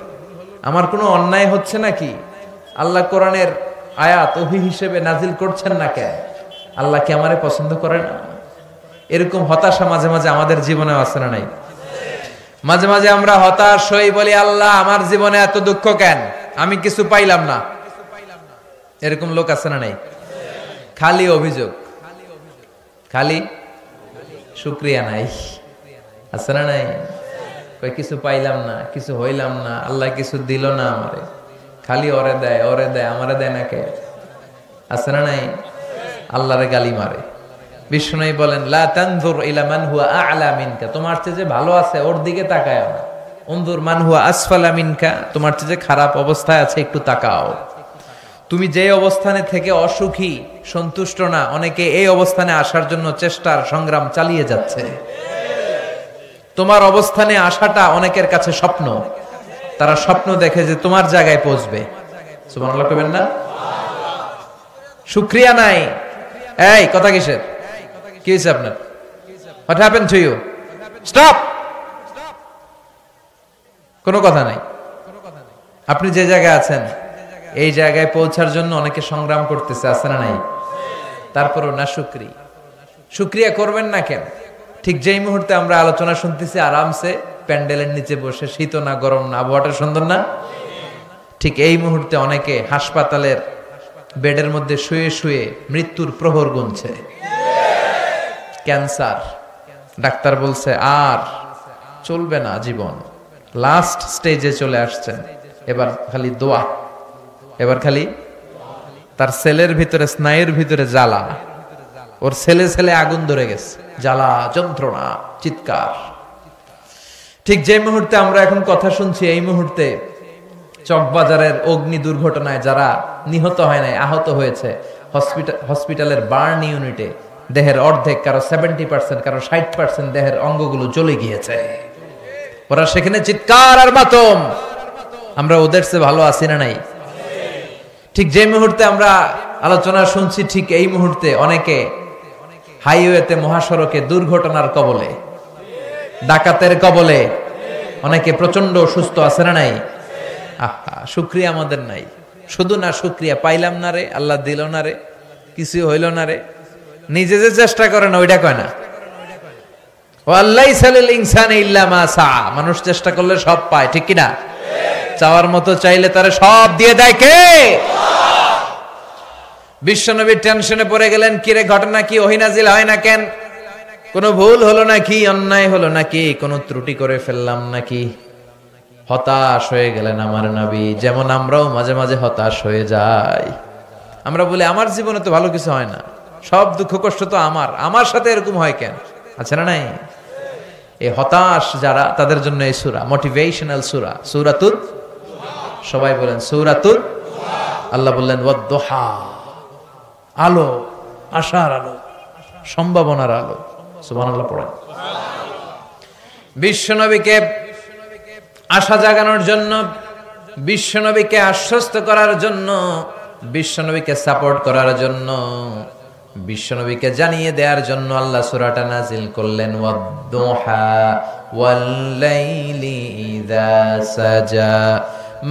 আমার কোনো অন্যায় হচ্ছে নাকি? আল্লাহ কোরআনের আয়াত ওহী হিসেবে নাজিল করছেন না কেন? আল্লাহ কি আমারে পছন্দ করে না? এরকম হতাশা মাঝে মাঝে আমাদের জীবনে আছে না নাই? মাঝে মাঝে আমরা হতাশ হই, বলি আল্লাহ আমার জীবনে এত দুঃখ কেন, আমি কিছু পাইলাম না। এরকম লোক আছে না নাই? খালি অভিযোগ, খালি শুকরিয়া নাই, আছে না নাই? কই কিছু পাইলাম না, কিছু হইলাম না, আল্লাহ কিছু দিল না আমারে, খালি ওরে দেয় ওরে দেয়, আমারে দেয় না কে? আছে না নাই? আল্লাহরে গালি মারে। বিষ্ণু বলেন লা তানজুর ইলা মান হুয়া আ'লা মিনকা, তোমার চেয়ে যে ভালো আছে ওর দিকে তাকাও না। উনজুর মান হুয়া আসফালা মিনকা, তোমার চেয়ে যে খারাপ অবস্থায় আছে একটু তাকাও। তুমি যে অবস্থানে থেকে অসুখী, সন্তুষ্ট না, অনেকে এই অবস্থানে আসার জন্য চেষ্টার সংগ্রাম চালিয়ে যাচ্ছে। তোমার অবস্থানে আসাটা অনেকের কাছে স্বপ্ন, তারা স্বপ্ন দেখে যে তোমার জায়গায় পৌঁছবে। সুবহানাল্লাহ কইবেন না? শুকরিয়া নাই। এই কথা কিসের? কি হয়েছে আপনার? What happened to you? Stop! কোনো কথা নাই। আপনি যে জায়গায় আছেন এই জায়গায় পৌঁছার জন্য অনেকে সংগ্রাম করতেছে, আছে না নাই? তারপরও না শুকরি, শুকরিয়া করবেন না কেন? ঠিক যেই মুহূর্তে আমরা আলোচনা শুনতেছি আরামসে প্যান্ডেলের নিচে বসে, শীত না গরম না, আবহাওয়াটা সুন্দর না, ঠিক এই মুহূর্তে অনেকে হাসপাতালের বেডের মধ্যে শুয়ে শুয়ে মৃত্যুর প্রহর গুনছে। ক্যান্সার, ডাক্তার বলছে আর চলবে না জীবন, লাস্ট স্টেজে চলে আসছেন, এবার খালি দোয়া, এবার খালি তার সেলের ভিতরে, স্নায়ুর ভিতরে জ্বালা, ওর ছেলে ছেলে আগুন ধরে গেছে, জ্বালা, যন্ত্রণা, চিৎকার। ঠিক যে মুহূর্তে আমরা এখন কথা শুনছি এই মুহূর্তে চকবাজারের অগ্নি দুর্ঘটনায় যারা নিহত হয় নাই, আহত হয়েছে, হসপিটালের বার্ন ইউনিটে দেহের অর্ধেক, কারো 70%, কারো 60% দেহের অঙ্গগুলো জ্বলে গিয়েছে। ওরা সেখানে চিৎকার আর মাতম। আমরা ওদের চেয়ে ভালো আছি না নাই? ঠিক যে মুহূর্তে আমরা আলোচনা শুনছি ঠিক এই মুহূর্তে অনেকে হাইওয়েতে, মহাসড়কে দুর্ঘটনার কবলে, ডাকাতের কবলে, অনেকে প্রচন্ড অসুস্থ, আছে না নাই? আহা, শুকরিয়া আমাদের নাই। শুধু না শুকরিয়া, পাইলাম না রে, আল্লাহ দিল না রে, কিছু হইল না রে, নিজে যে চেষ্টা করে না ওইটা কয় না। মানুষ চেষ্টা করলে সব পায়, ঠিক কিনা? চাওয়ার মতো চাইলে তারা সব দিয়ে দেয় কে? বিশ্বনবী টেনশনে পড়ে গেলেন, কিরে ঘটনা কি, ওহী নাজিল হয় না কেন? কোন ভুল হলো নাকি, অন্যায় হলো নাকি, কোন ত্রুটি করে ফেললাম নাকি? হতাশ হয়ে গেলেন আমার নবী। যেমন আমরাও মাঝে মাঝে হতাশ হয়ে যাই। আমরা বলি আমার জীবনে তো ভালো কিছু হয় না, সব দুঃখ কষ্ট তো আমার সাথে এরকম হয় কেন? আছে না নাই? এই হতাশ যারা, তাদের জন্য এই সূরা মোটিভেশনাল সূরা, সূরাতুদ, সবাই বলেন সূরাতুদ। আল্লাহ বললেন ওয়াদ-দুহা, আলো, আশার আলো, সম্ভাবনার আলো। সুবহানাল্লাহ পড়েন। বিশ্বনবীকে আশা জাগানোর জন্য, বিশ্বনবীকে আশ্বস্ত করার জন্য, বিশ্বনবীকে সাপোর্ট করার জন্য, বিশ্বনবীকে জানিয়ে দেওয়ার জন্য আল্লাহ সূরাটা নাজিল করলেন। ওয়াদ-দুহা ওয়াল-লাইলি ইযা সাজা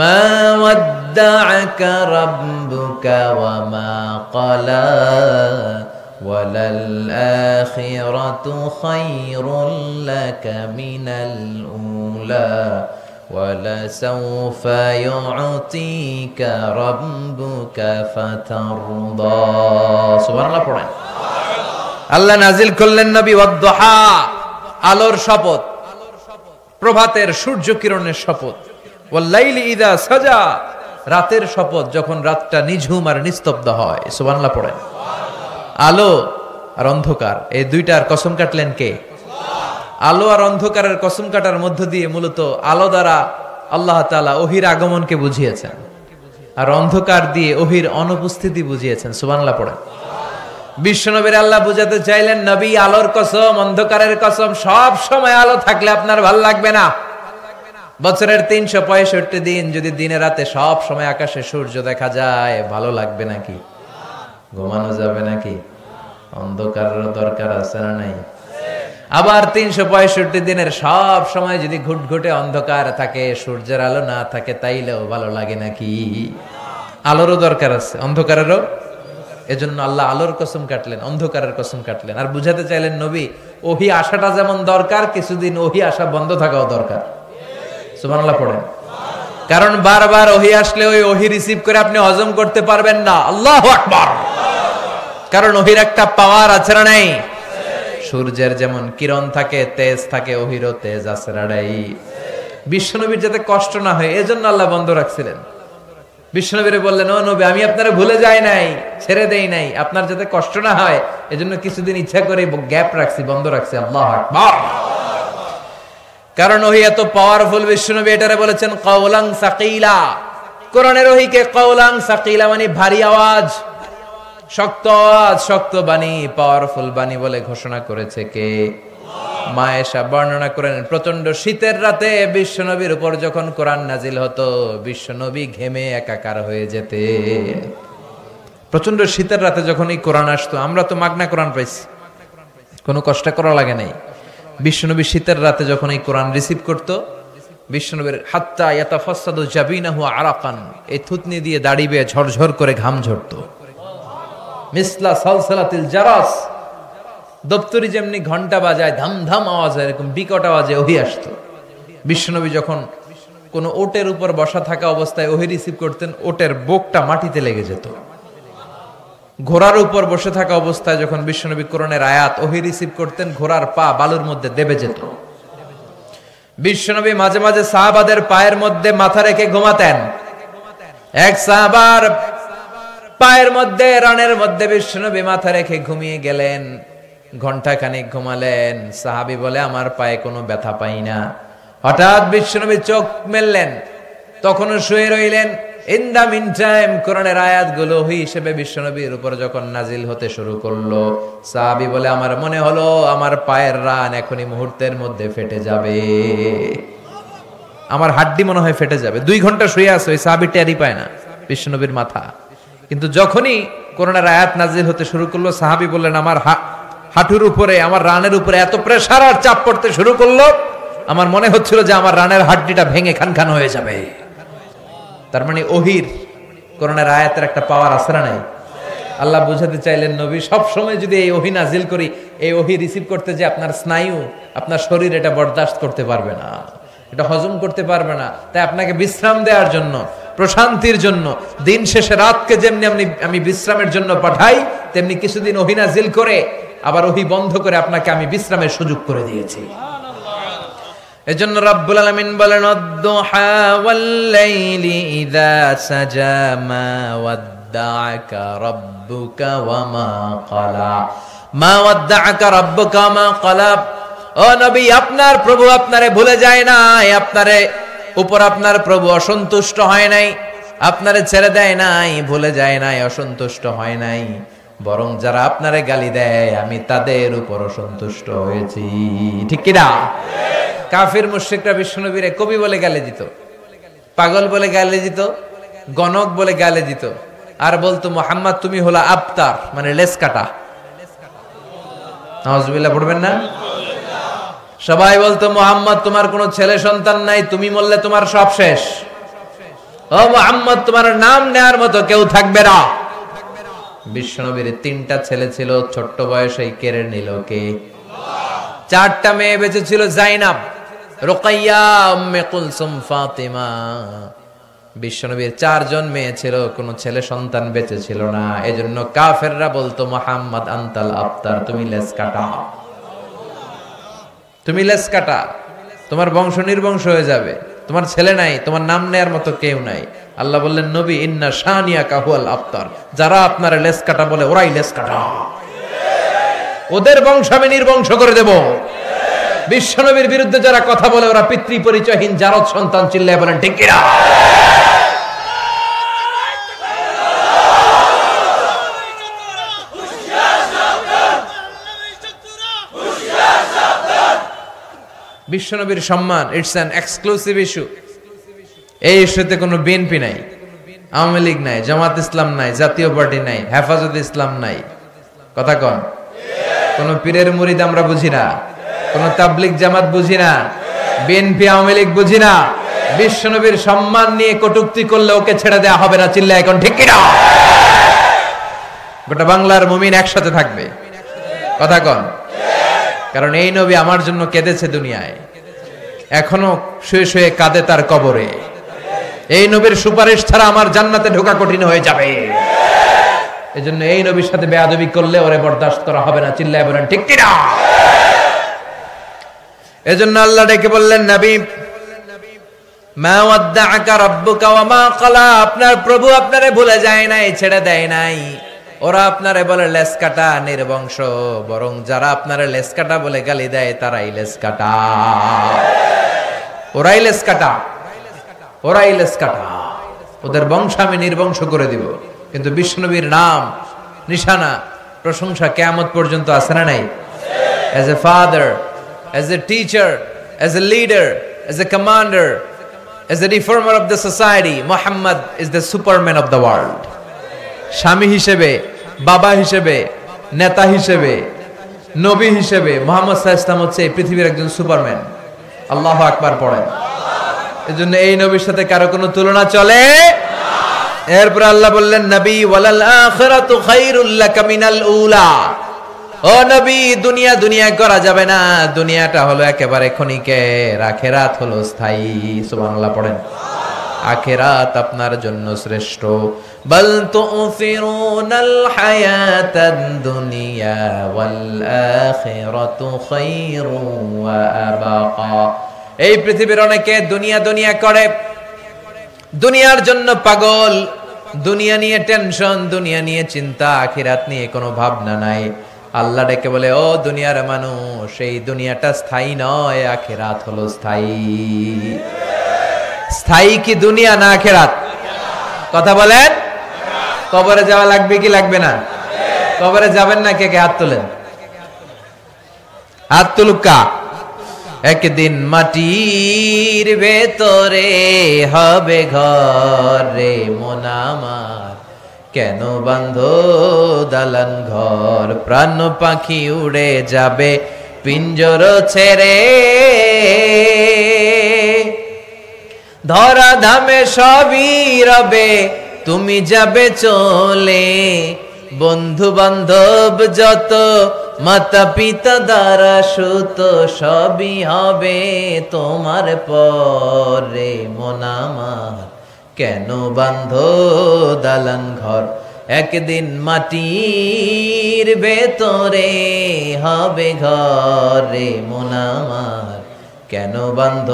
মা ওয়াদ্দা'আকা রাব্বুকা ওয়া মা ক্বালা ওয়ালাল আখিরাতু খায়রুল লাকা মিনাল উলা ওয়ালাসাউফা ইউ'তিকা রাব্বুকা ফাতারদা। সুবহানাল্লাহ পড়েন। আল্লাহ নাজিল করলেন নবী ওয়াদ-দুহা, আলোর শপথ, প্রভাতের সূর্য কিরণের শপথ, ওয়াল-লাইলি ইযা সাজা, রাতের শপথ, যখন রাতটা নিঝুম আর নিস্তব্ধ হয়। সুবহানাল্লাহ পড়েন। আলো আর অন্ধকার, এই দুইটার কসম কাটলেন কে? আলো আর অন্ধকারের কসম কাটার মধ্য দিয়ে মূলত আলো দ্বারা আল্লাহ তাআলা ওহীর আগমনকে বুঝিয়েছেন, আর অন্ধকার দিয়ে ওহীর অনুপস্থিতি বুঝিয়েছেন। সুবহানাল্লাহ পড়েন। বিশ্বনবীর আল্লাহ বুঝাতে চাইলেন, নবী আলোর কসম, অন্ধকারের কসম, সব সময় আলো থাকলে আপনার ভালো লাগবে না। বছরের 365 দিন যদি দিনে রাতে সব সময় আকাশে সূর্য দেখা যায়, ভালো লাগবে নাকি? ঘুমানো যাবে নাকি? অন্ধকারের দরকার আছে না নাই? আবার 365 দিনের সব সময় যদি ঘুটঘুটে অন্ধকার থাকে, সূর্যের আলো না থাকে, তাইলেও ভালো লাগে নাকি? আলোরও দরকার আছে, অন্ধকারেরও। এজন্য আল্লাহ আলোর কসম কাটলেন, অন্ধকারের কসম কাটলেন, আর বুঝাতে চাইলেন নবী ওহী আসাটা যেমন দরকার, কিছুদিন ওহী আসা বন্ধ থাকাও দরকার। সুবহানাল্লাহ পড়েন। কারণ বারবার ওহী আসলে ওই ওহী রিসিভ করে আপনি হজম করতে পারবেন না। আল্লাহু আকবার। কারণ ওহীর একটা পাওয়ার আছে না নাই? সূর্যের যেমন কিরণ থাকে, তেজ থাকে, ওহীরও তেজ আছে না নাই? বিশ্বনবীর যাতে কষ্ট না হয় এজন্য আল্লাহ বন্ধ রাখছিলেন। বিশ্বনবীরে বললেন, ও নবী আমি আপনারা ভুলে যাই নাই, ছেড়ে দেই নাই, আপনার যাতে কষ্ট না হয় এজন্য কিছুদিন ইচ্ছা করে গ্যাপ রাখছি, বন্ধ রাখছি। আল্লাহু আকবার। কারণ ওহী এত পাওয়ারফুল, বিশ্বনবী এটারে বলেছেন কাওলান সাকিলা। কোরআনের ওহীকে কাওলান সাকিলা মানে ভারী আওয়াজ, শক্ত আওয়াজ, শক্ত বাণী, পাওয়ারফুল বাণী বলে ঘোষণা করেছে কে? মা আয়েশা বর্ণনা করেন, প্রচন্ড শীতের রাতে বিশ্বনবীর উপর যখন কোরআন নাজিল হতো, বিশ্বনবী ঘেমে একাকার হয়ে যেতে। প্রচন্ড শীতের রাতে যখন এই কোরআন আসতো, আমরা তো মাগনা কোরআন পাইছি, কোনো কষ্ট করা লাগে নাই। বিশ্বনবী শীতের রাতে যখন এই কোরআন রিসিভ করতো, বিশ্বনবীর হাত্তা ইয়াতাফাসসাদু জাবিনাহু আরাকান, এই থুতনি দিয়ে দাড়ি বেয়ে ঝরঝর করে ঘাম ঝরতো। মিসলা সালসালাতিল জারাস, দপ্তরি যেমনি ঘন্টা বাজায় ধাম ধাম আওয়াজ হয়, এরকম বিকট আওয়াজে ওহী আসতো। বিশ্বনবী যখন কোন ওটের উপর বসা থাকা অবস্থায় ওহী রিসিভ করতেন, ওটের বুকটা মাটিতে লেগে যেত। ঘোড়ার উপর বসে থাকা অবস্থায় যখন বিশ্বনবী কোরআনের আয়াত ওহী রিসিভ করতেন, ঘোড়ার পা বালুর মধ্যে দেবে যেত। বিশ্বনবী মাঝে মাঝে সাহাবাদের পায়ের মধ্যে মাথা রেখে ঘুমাতেন। এক সাহাবার পায়ের মধ্যে, রানের মধ্যে বিশ্বনবী মাথা রেখে ঘুমিয়ে গেলেন। ঘন্টাখানেক ঘুমালেন। সাহাবী বলে, আমার পায়ে কোনো ব্যথা পাই না। হঠাৎ বিশ্বনবী চোখ মেললেন, তখনও শুয়ে রইলেন। ইন দা মিন টাইম কোরআনের আয়াতগুলো ওহী হিসেবে বিশ্বনবীর উপর যখন নাজিল হতে শুরু করলো, সাহাবী বলে, আমার মনে হলো আমার পায়ের রান এখনই মুহূর্তের মধ্যে ফেটে যাবে, আমার হাড্ডি মনে হয় ফেটে যাবে। 2 ঘন্টা শুয়ে আছে, ওই সাহাবী টেরই পায় না বিশ্বনবীর মাথা। কিন্তু যখনই কোরআনের আয়াত নাজিল হতে শুরু করলো, সাহাবী বললেন, আমার হাঁটুর উপরে, আমার রানের উপরে এত প্রেসার আর চাপ পড়তে শুরু করলো, আমার মনে হচ্ছিল যে আমার রানের হাড্ডিটা ভেঙে খান খান হয়ে যাবে। তার মানে ওহীর কোরআনের আয়াতের একটা পাওয়ার আছে না নাই? আল্লাহ বুঝাতে চাইলেন নবী সব সময় যদি এই ওহী নাজিল করি, এই ওহী রিসিভ করতে যে আপনার স্নায়ু, আপনার শরীর এটা বরদাস্ত করতে পারবে না, এটা হজম করতে পারবে না। তাই আপনাকে বিশ্রাম দেওয়ার জন্য, প্রশান্তির জন্য, দিন শেষে রাতকে যেমনি আমি বিশ্রামের জন্য পাঠাই, তেমনি কিছুদিন ওহী নাজিল করে আবার ওহী বন্ধ করে আপনাকে আমি বিশ্রামের সুযোগ করে দিয়েছি। এজন্য রব্বুল আলামিন বলেন, আদ-দুহা ওয়াল লাইলি ইযা সাজা মা ওয়াদ্দাআকা রাব্বুকা ওয়া মা ক্বালা, মা ওয়াদ্দাআকা রাব্বুকা ওয়া মা ক্বালা। ও নবী, আপনার প্রভু আপনারে ভুলে যায় নাই, আপনারে উপর আপনার প্রভু অসন্তুষ্ট হয় নাই, আপনারে ছেড়ে দেয় নাই, ভুলে যায় নাই, অসন্তুষ্ট হয় নাই। বরং যারা আপনারে গালি দেয় আমি তাদের উপর অসন্তুষ্ট হয়েছি। ঠিক কি না? কাফির মুশরিকরা বিশ্বনবীরে কবি বলে গালি দিত, পাগল বলে গালি দিত, গণক বলে গালি দিত, আর বলতো মুহাম্মদ তুমি হলো আবতার, মানে লেস কাটা। নাউজুবিল্লাহ পড়বেন না? সবাই বলতো মুহাম্মদ তোমার কোনো ছেলে সন্তান নাই, তুমি মরলে তোমার সব শেষ। ও মুহাম্মদ তোমার নাম নেয়ার মতো কেউ থাকবে না। বিশ্বনবীর 3টা ছেলে ছিল, ছোট্ট বয়সেই কেড়ে নিল কে? 4টা মেয়ে বেঁচে ছিল, জাইনাব, রুকাইয়া, উম্মে কুলসুম, ফাতিমা। বিশ্বনবীর 4 জন মেয়ে ছিল, কোনো ছেলে সন্তান বেঁচে ছিল না। এজন্য কাফেররা বলতো মুহাম্মদ আনতাল আবতার, তুমি লেস কাটা, তুমি লেস কাটা, তোমার বংশ নির্বংশ হয়ে যাবে, তোমার ছেলে নাই, তোমার নাম নেয়ার মতো কেউ নাই। আল্লাহ বললেন, নবী ইন্না শানিয়াকা হুয়াল আবতার, যারা আপনার লেস কাটা বলে ওরাই লেস কাটা, ওদের বংশ আমি নির্বংশ করে দেব। বিশ্বনবীর বিরুদ্ধে যারা কথা বলে ওরা পিতৃ পরিচয়হীন জারদ সন্তান, চিল্লায় বলেন ঠিক কিনা? বিশ্বনবীর সম্মান ইটস অ্যান এক্সক্লুসিভ ইস্যু। এই ইস্যুতে কোনো বিএনপি নাই, আওয়ামী লীগ নাই, জামাত ইসলাম নাই, জাতীয় পার্টি নাই, হেফাজত ইসলাম নাই। কথা কন? কোন পীরের মুরিদ আমরা বুঝি না, কোন তাবলিগ জামাত বুঝি না, বিএনপি আওয়ামী লীগ বুঝি না। বিশ্বনবীর সম্মান নিয়ে কটূক্তি করলে ওকে ছেড়ে দেওয়া হবে না, চিল্লায় এখন ঠিক কিনা? গোটা বাংলার মুমিন একসাথে থাকবে। কথা কন? কারণ এই নবী আমার জন্য কেঁদেছে দুনিয়ায়, এখনো শুয়ে শুয়ে কাঁদে তার কবরে। এই নবীর সুপারিশ ছাড়া আমার জান্নাতে ঢোকা কঠিন হয়ে যাবে। এজন্য এই নবীর সাথে বেয়াদবি করলে ওরে বরদাস্ত করা হবে না, চিল্লায় বলেন ঠিক কিনা? এজন্য আল্লাহ ডেকে বললেন, নবী মা ওয়াদ্দাআকা রাব্বুকা ওয়া মা ক্বালা, আপনার প্রভু আপনারে ভুলে যায় নাই, ছেড়ে দেয় নাই। ওরা আপনারে বলে লেস কাটা, নির্বংশ, বরং যারা আপনারে লেস কাটা বলে গালি দেয় তারাই লেস কাটা, ওরাই লেস কাটা, ওরাই লেস কাটা, ওদের বংশ আমি নির্বংশ করে দিব। কিন্তু বিশ্বনবীর নাম, নিশানা, প্রশংসা কিয়ামত পর্যন্ত আছে না নাই? As a father, as a teacher, as a leader, as a commander, as a reformer of the society, Muhammad is the superman of the world. স্বামী হিসেবে, বাবা হিসেবে, নেতা হিসেবে, নবী হিসেবে মুহাম্মদ সাল্লাল্লাহু আলাইহি ওয়াসাল্লাম হচ্ছে এই পৃথিবীর একজন সুপারম্যান। আল্লাহু আকবার পড়েন। এজন্য এই নবীর সাথে কারো কোনো তুলনা চলে না। এরপর আল্লাহ বললেন, নবী ওয়ালাল আখিরাতু খায়রুল লাকা মিনাল উলা। ও নবী, দুনিয়া দুনিয়া করা যাবে না, দুনিয়াটা হলো একেবারে ক্ষণিকের, আখিরাত হলো স্থায়ী। সুবহানাল্লাহ পড়েন। আখিরাত আপনার জন্য শ্রেষ্ঠ। বাল তুফিরুনাল হায়াতাদ দুনিয়া ওয়াল আখিরাতু খায়রু ওয়া আবাকা। এই পৃথিবীর অনেকে দুনিয়া দুনিয়া করে, দুনিয়ার জন্য পাগল, দুনিয়া নিয়ে টেনশন, দুনিয়া নিয়ে চিন্তা, আখিরাত নিয়ে কোনো ভাবনা নাই। আল্লাহ ডেকে বলে, ও দুনিয়ার মানুষ, এই দুনিয়াটা স্থায়ী নয়, আখিরাত হলো স্থায়ী। স্থায়ী কি দুনিয়া না আখিরাত? কথা বলেন। কবরে যাওয়া লাগবে কি লাগবে না? কবরে যাবেন না? কে কে হাত তোলেন? হাত তুলুকা। একদিন মাটির ভেতরে হবে ঘর রে মন আমার, কেন বাঁধো দালান ঘর, প্রাণ পাখি উড়ে যাবে পিঞ্জর ছেড়ে, ধরা ধামে সবই রবে তুমি যাবে চলে, বন্ধু বান্ধব যত, মাতা পিতা দ্বারা সুত, সবই হবে তোমার পরে। মন আমার কেন বান্ধ দালান ঘর, একদিন মাটির ভেতরে হবে ঘরে। মন আমার কেন বান্ধ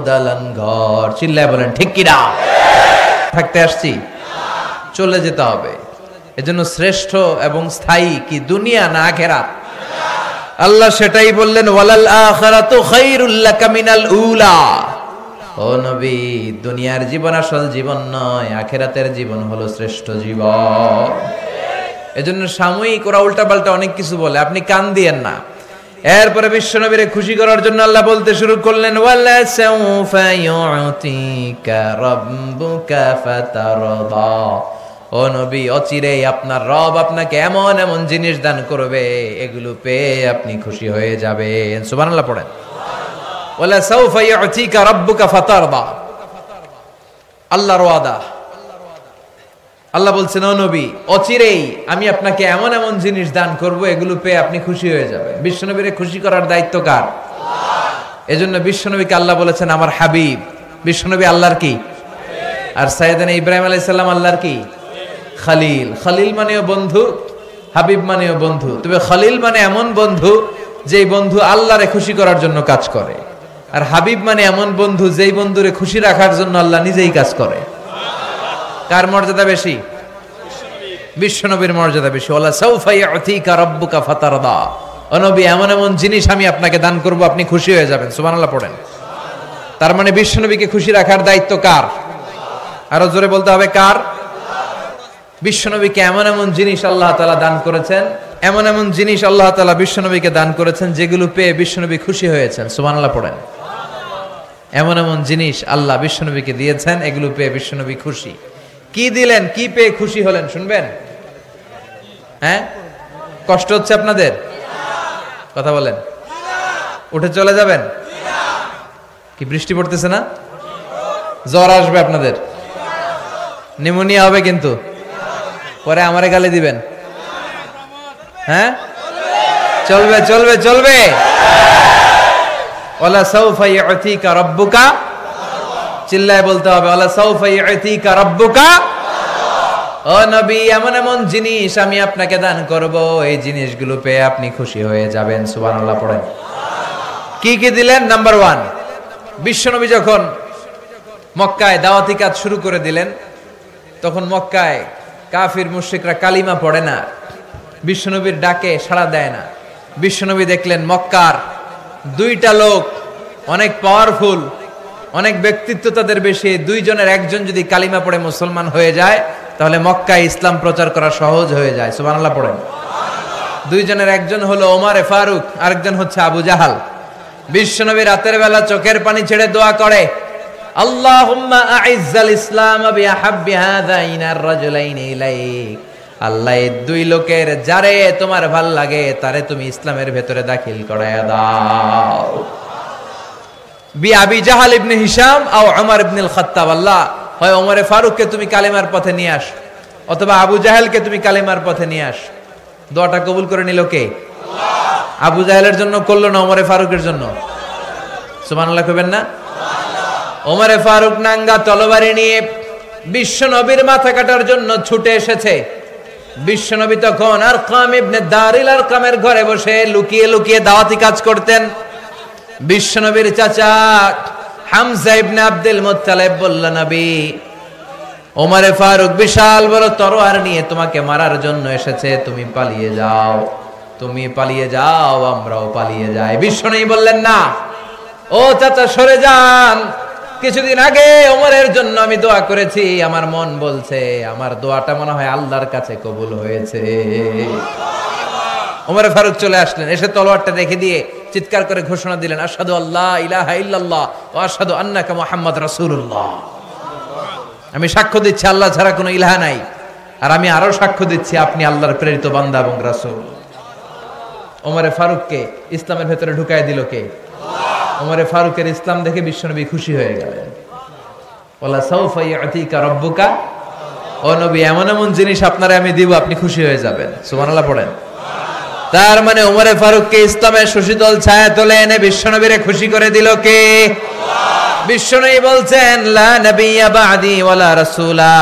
দালান ঘর। চিল্লায় বলেন ঠিক কিনা? থাকতে আসছি, চলে যেতে হবে। এজন্য শ্রেষ্ঠ এবং স্থায়ী কি দুনিয়া না আখিরাত? আল্লাহ সেটাই বললেন, ওয়ালাল আখিরাতু খায়রুল লাকা মিনাল উলা। ও নবী, দুনিয়ার জীবন আসল জীবন নয়, আখিরাতের জীবন হলো শ্রেষ্ঠ জীবন। এজন্য সাময়িক ওরা উল্টাপাল্টা অনেক কিছু বলে, আপনি কান দিয়েন না। এরপরে বিশ্বনবীরে খুশি করার জন্য আল্লাহ বলতে শুরু করলেন, ওয়ালা সাউফা ইউতিকা রাব্বুকা ফাতারদা। ও নবী, অচিরেই আপনার রব আপনাকে এমন এমন জিনিস দান করবে, এগুলো পেয়ে আপনি খুশি হয়ে যাবেন। সুবহানাল্লাহ পড়েন। ওয়ালা সাউফা ইউতিকা রাব্বুকা ফাতারদা, আল্লাহর ওয়াদা। আল্লাহ বলছেন, ও নবী, অচিরেই আমি আপনাকে এমন এমন জিনিস দান করব, এগুলো পেয়ে আপনি খুশি হয়ে যাবেন। বিশ্বনবীরে খুশি করার দায়িত্ব কার? এজন্য বিশ্বনবীকে আল্লাহ বলেছেন আমার হাবিব। বিশ্বনবী আল্লাহর কি? আর সাইয়েদনা ইব্রাহিম আলাইহিস সালাম আল্লাহর কি? খলিল। খলিল মানেও বন্ধু, হাবিব মানেও বন্ধু। তবে খলিল মানে এমন বন্ধু যেই বন্ধু আল্লাহরে খুশি করার জন্য কাজ করে, আর হাবিব মানে এমন বন্ধু যেই বন্ধুরে খুশি রাখার জন্য আল্লাহ নিজেই কাজ করে। কার মর্যাদা বেশি? বিশ্বনবীর মর্যাদা বেশি। ওয়ালা সাউফা ইউতিকা রাব্বুকা ফাতারদা। ও নবী, এমন এমন জিনিস আমি আপনাকে দান করব, আপনি খুশি হয়ে যাবেন। সুবহানাল্লাহ পড়েন। তার মানে বিশ্বনবীকে খুশি রাখার দায়িত্ব কার? আরো জোরে বলতে হবে কার? বিশ্বনবীকে এমন এমন জিনিস আল্লাহ তাআলা দান করেছেন, এমন এমন জিনিস আল্লাহ তাআলা বিশ্বনবীকে দান করেছেন যেগুলো পেয়ে বিশ্বনবী খুশি হয়েছেন। সুবহানাল্লাহ পড়েন। এমন এমন জিনিস আল্লাহ বিশ্বনবীকে দিয়েছেন, এগুলো পেয়ে বিশ্বনবী খুশি। কি দিলেন, কি পেয়ে খুশি হলেন শুনবেন? হ্যাঁ, কষ্ট হচ্ছে আপনাদের? কথা বলেন। উঠে চলে যাবেন? কি বৃষ্টি পড়তেছে না? জ্বর আসবে আপনাদের, নিউমোনিয়া হবে, কিন্তু পরে আমারে গালি দিবেন। হ্যাঁ, চলবে চলবে চলবে। ওয়ালা সাউফা ইউতিকা রাব্বুকা, চিল্লায় বলতে হবে, ওয়ালা সাউফা ইউতিকা রাব্বুকা। ও নবী, এমন এমন জিনিস আমি আপনাকে দান করব, এই জিনিসগুলো পেয়ে আপনি খুশি হয়ে যাবেন। সুবহানাল্লাহ পড়েন। কি কি দিলেন? নাম্বার 1, বিশ্বনবী যখন মক্কায় দাওয়াতি কাজ শুরু করে দিলেন, তখন মক্কায় কাফির মুশরিকরা কালিমা পড়ে না, বিশ্বনবীর ডাকে সাড়া দেয় না। বিশ্বনবী দেখলেন মক্কার দুইটা লোক অনেক পাওয়ারফুল, অনেক ব্যক্তিত্ব তাদের বেশি, দুইজনের একজন যদি কালিমা পড়ে মুসলমান হয়ে যায়, তাহলে মক্কায় ইসলাম প্রচার করা সহজ হয়ে যায়। সুবহানাল্লাহ পড়েন। দুইজনের একজন হলো ওমরে ফারুক, আরেকজন হচ্ছে আবু জাহাল। বিশ্বনবী রাতের বেলা চোখের পানি ছেড়ে দোয়া করে, আল্লাহুম্মা আইজ্জাল ইসলাম বিআহাব্বি হাযাইনার রাজুলাইনি ইলাইক। আল্লাহ, এই দুই লোকের যারে তোমার ভাল লাগে তারে তুমি ইসলামের ভেতরে দাখিল করায়া দাও। বি আবি জাহাল ইবনে হিশাম আও উমর ইবনে আল খাত্তাব। আল্লাহ, হয় ওমরে ফারুককে তুমি কালেমার পথে নিয়ে আস, অথবা আবু জাহেলকে তুমি কালেমার পথে নিয়ে আস। দোয়াটা কবুল করে নিল কে? আল্লাহ। আবু জাহেলের জন্য করলো না ওমরে ফারুকের জন্য? সুবহানাল্লাহ কইবেন না? ওমরে ফারুক নাঙ্গা তলোয়ারি নিয়ে বিশ্বনবীর মাথা কাটার জন্য ছুটে এসেছে। বিশ্বনবী তখন আরকাম ইবনে দারিল আরকামের ঘরে বসে লুকিয়ে লুকিয়ে দাওয়াতি কাজ করতেন। বিশ্বনবীর চাচা হামজা ইবনে আব্দুল মুত্তালিব বলল, নবী, ওমরে ফারুক বিশাল বড় তরোয়ার নিয়ে তোমাকে মারার জন্য এসেছে, তুমি পালিয়ে যাও, তুমি পালিয়ে যাও, আমরাও পালিয়ে যাই। বিশ্বনবী বললেন, না, ও চাচা সরে যান, কিছুদিন আগে ওমরের জন্য আমি দোয়া করেছি, আমার মন বলছে আমার দোয়াটা মনে হয় আল্লাহর কাছে কবুল হয়েছে। ওমরে ফারুক চলে আসলেন, এসে তলোয়ারটা রেখে দিয়ে চিৎকার করে ঘোষণা দিলেন, আশহাদু আল্লা ইলাহা ইল্লাল্লাহ ওয়া আশহাদু আন্নাকা মুহাম্মাদ রাসূলুল্লাহ। আমি সাক্ষ্য দিচ্ছি আল্লাহ ছাড়া কোনো ইলাহা নাই, আর আমি আরো সাক্ষ্য দিচ্ছি আপনি আল্লাহর প্রেরিত বান্দা এবং রাসূল। ওমরে ফারুককে ইসলামের ভেতরে ঢুকায় দিল কে? ওমরে ফারুকের ইসলাম দেখে বিশ্বনবী খুশি হয়ে গেলেন। ওয়ালা সাউফা ইউতিকা রাব্বুকা ও নবী, এমন এমন জিনিস আপনারে আমি দিব, আপনি খুশি হয়ে যাবেন। সুবহানাল্লাহ পড়েন। তার মানে ওমরে ফারুককে ইসলামের শশীতল ছায়া তলে এনে বিশ্বনবীরে খুশি করে দিল কে? বিশ্বনবী বলছেন, লা নাবিয়্যা বা'দি ওয়ালা রাসূলা,